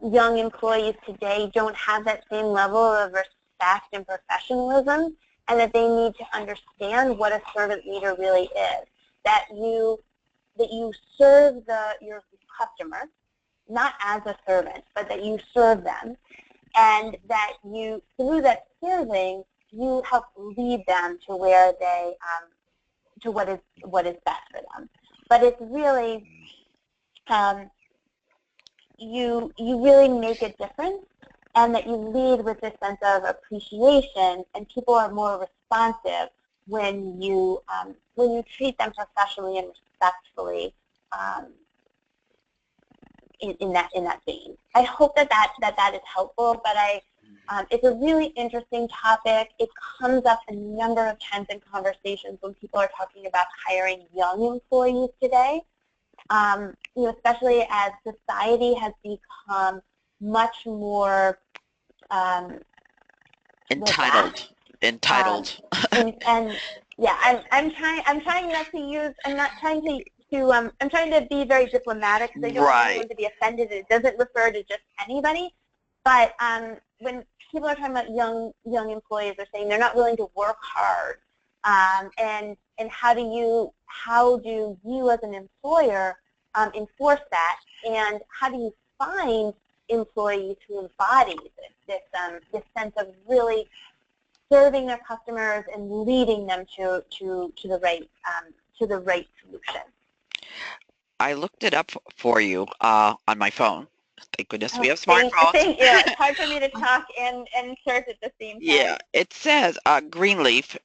young employees today don't have that same level of respect and professionalism, and that they need to understand what a servant leader really is. That you serve your customer, not as a servant, but that you serve them, and that you, through that serving, you help lead them to where they, to what is best for them. But it's really, you really make a difference, and that you lead with this sense of appreciation, and people are more responsive when you treat them professionally and respectfully. In that vein. I hope that is helpful, but it's a really interesting topic. It comes up a number of times in conversations when people are talking about hiring young employees today. Especially as society has become much more entitled. And yeah, I'm trying not to use. I'm not trying to. I'm trying to be very diplomatic because I don't want anyone to be offended. It doesn't refer to just anybody. But when people are talking about young employees, they're saying they're not willing to work hard. And how do you as an employer enforce that? And how do you find employees who embody this sense of really serving their customers and leading them to the right solution? I looked it up for you on my phone. Thank goodness we have smartphones. Thank you. It's hard for me to talk and search at the same time. Yeah, it says Greenleaf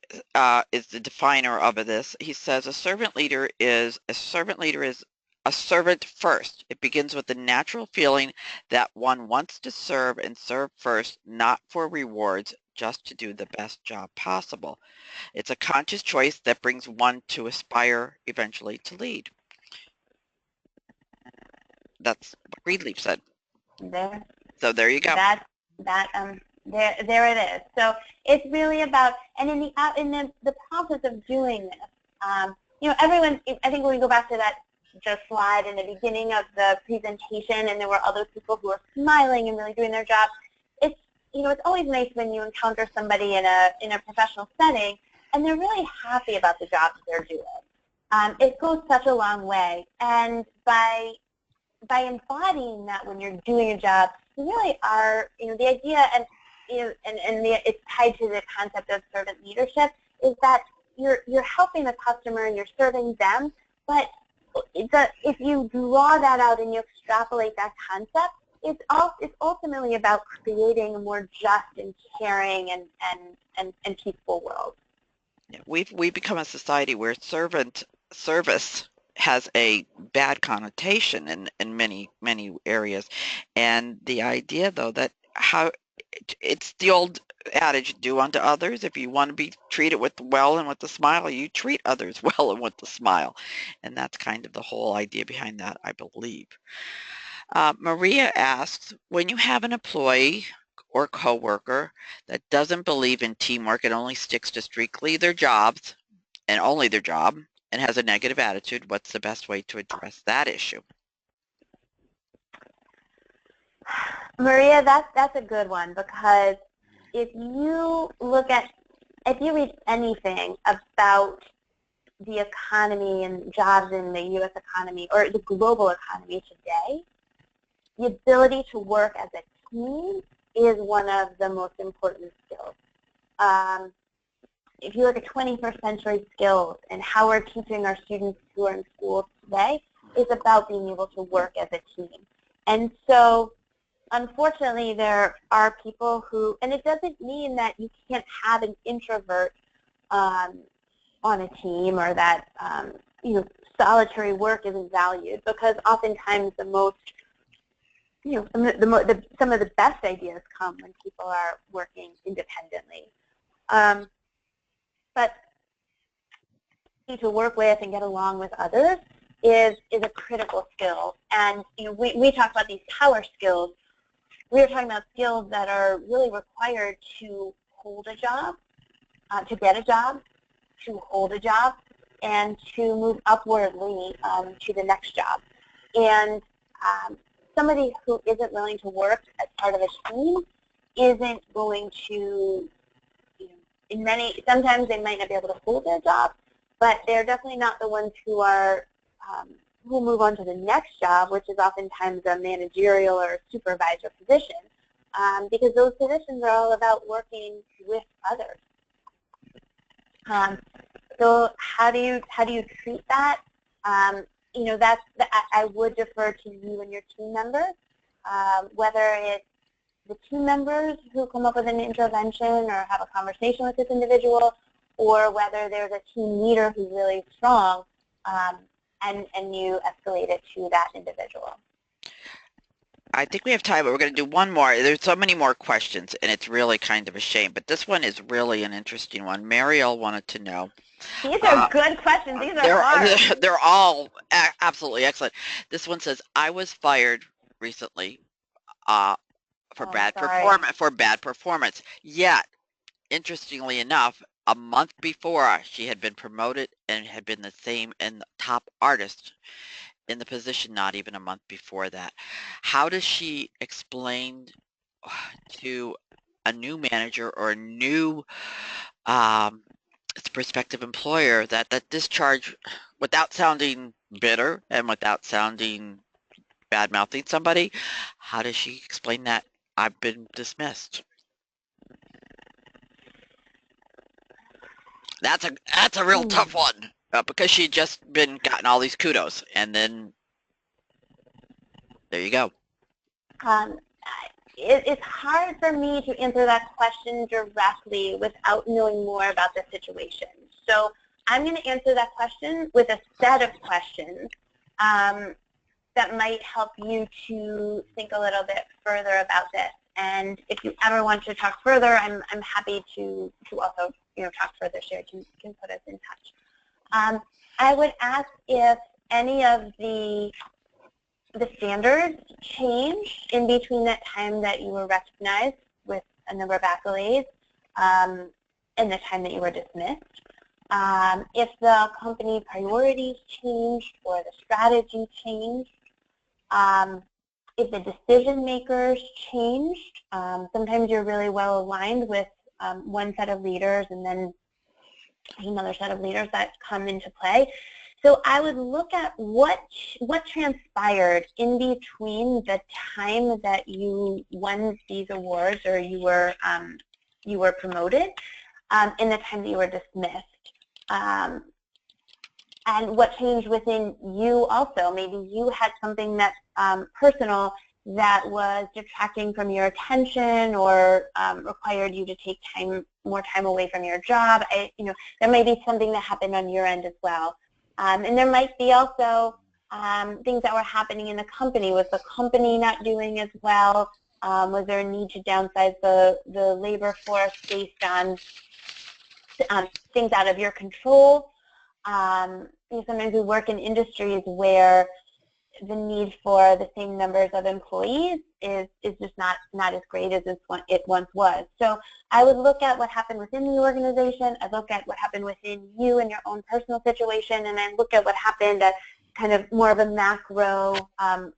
is the definer of this. He says a servant leader is a servant first. It begins with the natural feeling that one wants to serve and serve first, not for rewards, just to do the best job possible. It's a conscious choice that brings one to aspire eventually to lead. That's what Greenleaf said. There. So there you go. There it is. So it's really about, and in the process of doing this, everyone. I think when we go back to that just slide in the beginning of the presentation, and there were other people who were smiling and really doing their job. It's it's always nice when you encounter somebody in a professional setting, and they're really happy about the job that they're doing. It goes such a long way, and by embodying that when you're doing a job, you really are, the idea, and it's tied to the concept of servant leadership, is that you're helping the customer and you're serving them, but if you draw that out and you extrapolate that concept, it's ultimately about creating a more just and caring and peaceful world. Yeah, we've become a society where service has a bad connotation in many areas, and the idea though that it's the old adage, do unto others. If you want to be treated with a smile, you treat others well and with a smile, and that's kind of the whole idea behind that, I believe. Maria asks, when you have an employee or coworker that doesn't believe in teamwork and only sticks to strictly their jobs and only their job, and has a negative attitude, what's the best way to address that issue? Maria, that's a good one, because if you read anything about the economy and jobs in the U.S. economy or the global economy today, the ability to work as a team is one of the most important skills. If you look at 21st century skills and how we're teaching our students who are in school today, it's about being able to work as a team. And so, unfortunately, there are people who, and it doesn't mean that you can't have an introvert on a team, or that solitary work isn't valued, because oftentimes the most, some of the best ideas come when people are working independently. But to work with and get along with others is a critical skill. And we talk about these power skills. We are talking about skills that are really required to hold a job, to get a job, to hold a job, and to move upwardly to the next job. And somebody who isn't willing to work as part of a team isn't going to, sometimes they might not be able to hold their job, but they're definitely not the ones who who move on to the next job, which is oftentimes a managerial or supervisor position, because those positions are all about working with others. So how do you treat that? I would defer to you and your team members, whether it's the team members who come up with an intervention or have a conversation with this individual, or whether there's a team leader who's really strong, and you escalate it to that individual. I think we have time, but we're going to do one more. There's so many more questions, and it's really kind of a shame, but this one is really an interesting one. Mariel wanted to know. These are good questions. These are hard. They're all absolutely excellent. This one says, I was fired recently for bad performance. Yet, interestingly enough, a month before, she had been promoted and had been the same and the top artist in the position not even a month before that. How does she explain to a new manager or a new prospective employer that discharge, without sounding bitter and without sounding bad-mouthing somebody, how does she explain that I've been dismissed? That's a real tough one, because she'd just been gotten all these kudos, and then there you go. It's hard for me to answer that question directly without knowing more about the situation. So I'm going to answer that question with a set of questions that might help you to think a little bit further about this. And if you ever want to talk further, I'm happy to also talk further. Sherry can put us in touch. I would ask if any of the standards changed in between that time that you were recognized with a number of accolades and the time that you were dismissed. If the company priorities changed or the strategy changed. If the decision makers changed. Sometimes you're really well aligned with one set of leaders, and then another set of leaders that come into play. So I would look at what transpired in between the time that you won these awards or you were promoted and the time that you were dismissed. And what changed within you also. Maybe you had something that personal that was detracting from your attention or required you to take more time away from your job. There may be something that happened on your end as well. And there might be also things that were happening in the company. Was the company not doing as well? Was there a need to downsize the labor force based on things out of your control? Sometimes we work in industries where the need for the same numbers of employees is just not as great as it once was. So I would look at what happened within the organization, I'd look at what happened within you and your own personal situation, and then look at what happened at kind of more of a macro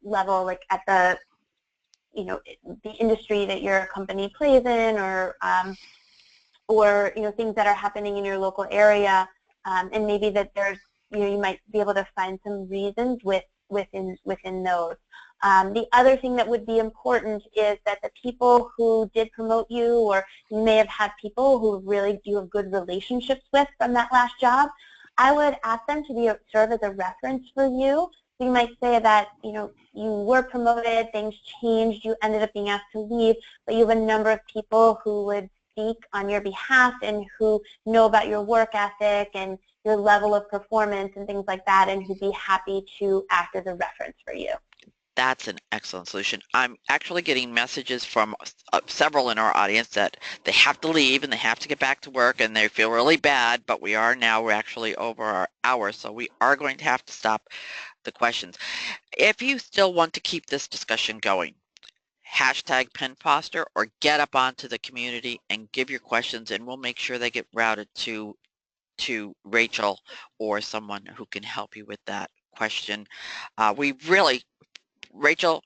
level, like at the industry that your company plays in, or things that are happening in your local area, and maybe that there's you might be able to find some reasons within those. The other thing that would be important is that the people who did promote you, or you may have had people who really you have good relationships with from that last job, I would ask them to serve as a reference for you. So you might say that you were promoted, things changed, you ended up being asked to leave, but you have a number of people who would speak on your behalf and who know about your work ethic and your level of performance and things like that, and who'd be happy to act as a reference for you. That's an excellent solution. I'm actually getting messages from several in our audience that they have to leave and they have to get back to work and they feel really bad, but we're actually over our hour, so we are going to have to stop the questions. If you still want to keep this discussion going, hashtag Penn Foster or get up onto the community and give your questions, and we'll make sure they get routed to Rachel or someone who can help you with that question. We really, Rachel,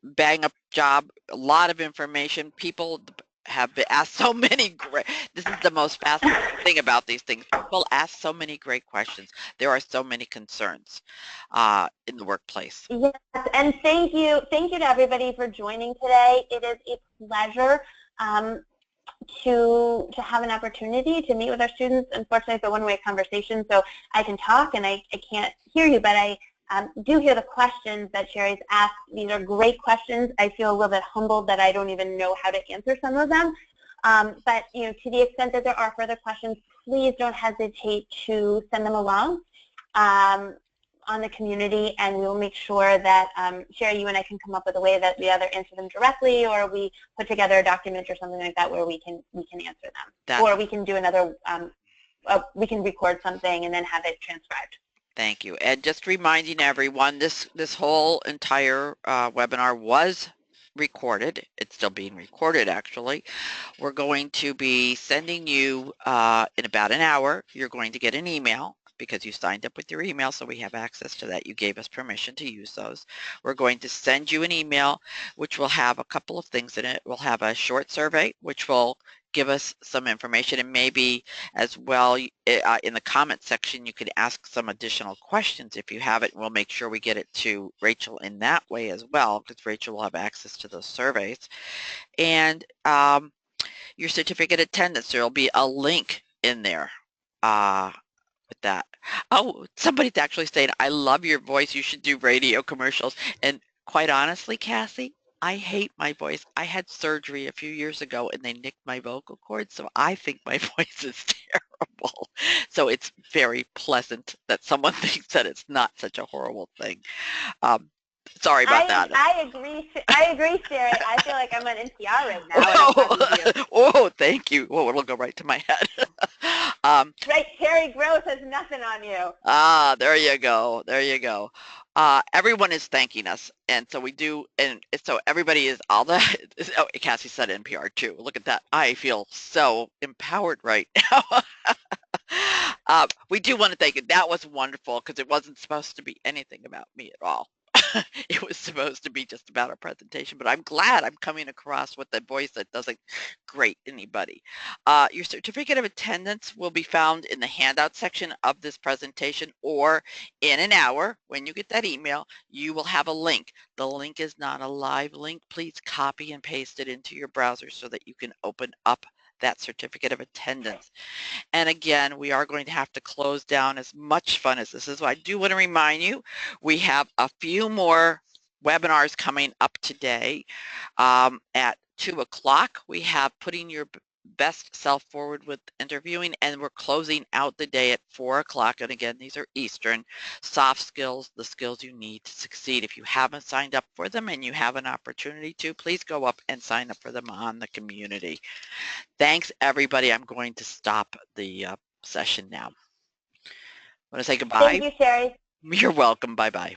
bang up job, a lot of information. People have been asked so many great, this is the most fascinating thing about these things. People ask so many great questions. There are so many concerns in the workplace. Yes, and thank you to everybody for joining today. It is a pleasure to have an opportunity to meet with our students. Unfortunately, it's a one-way conversation, so I can talk and I can't hear you, but I do hear the questions that Sherry's asked. These are great questions. I feel a little bit humbled that I don't even know how to answer some of them. But to the extent that there are further questions, please don't hesitate to send them along on the community, and we'll make sure that Sherry, you and I can come up with a way that we either answer them directly, or we put together a document or something like that where we can answer them, or we can do another. We can record something and then have it transcribed. Thank you. And just reminding everyone, this whole entire webinar was recorded. It's still being recorded, actually. We're going to be sending you in about an hour. You're going to get an email because you signed up with your email, so we have access to that. You gave us permission to use those. We're going to send you an email which will have a couple of things in it. We'll have a short survey which will give us some information, and maybe as well in the comment section you could ask some additional questions if you have it, and we'll make sure we get it to Rachel in that way as well, because Rachel will have access to those surveys. And your certificate attendance, there will be a link in there with that. Oh, somebody's actually saying, I love your voice, you should do radio commercials. And quite honestly, Cassie, I hate my voice. I had surgery a few years ago and they nicked my vocal cords, so I think my voice is terrible. So it's very pleasant that someone thinks that it's not such a horrible thing. Sorry about that. I agree, Sherry. I feel like I'm on NPR right now. And I'm talking to you. Oh, thank you. Oh, it'll go right to my head. Right, Terry Gross has nothing on you. There you go. There you go. Everyone is thanking us, and so we do, and so everybody is all the. Oh, Cassie said NPR too. Look at that. I feel so empowered right now. We do want to thank you. That was wonderful because it wasn't supposed to be anything about me at all. It was supposed to be just about a presentation, but I'm glad I'm coming across with a voice that doesn't grate anybody. Your certificate of attendance will be found in the handout section of this presentation, or in an hour when you get that email, you will have a link. The link is not a live link. Please copy and paste it into your browser so that you can open up that certificate of attendance. And again, we are going to have to close down. As much fun as this is, I do want to remind you, we have a few more webinars coming up today. At 2 o'clock, we have putting your best self forward with interviewing, and we're closing out the day at 4 o'clock. And again, these are Eastern. Soft skills, the skills you need to succeed. If you haven't signed up for them and you have an opportunity to, please go up and sign up for them on the community. Thanks, everybody. I'm going to stop the session now. Want to say goodbye? Thank you, Sherry. You're welcome. Bye-bye.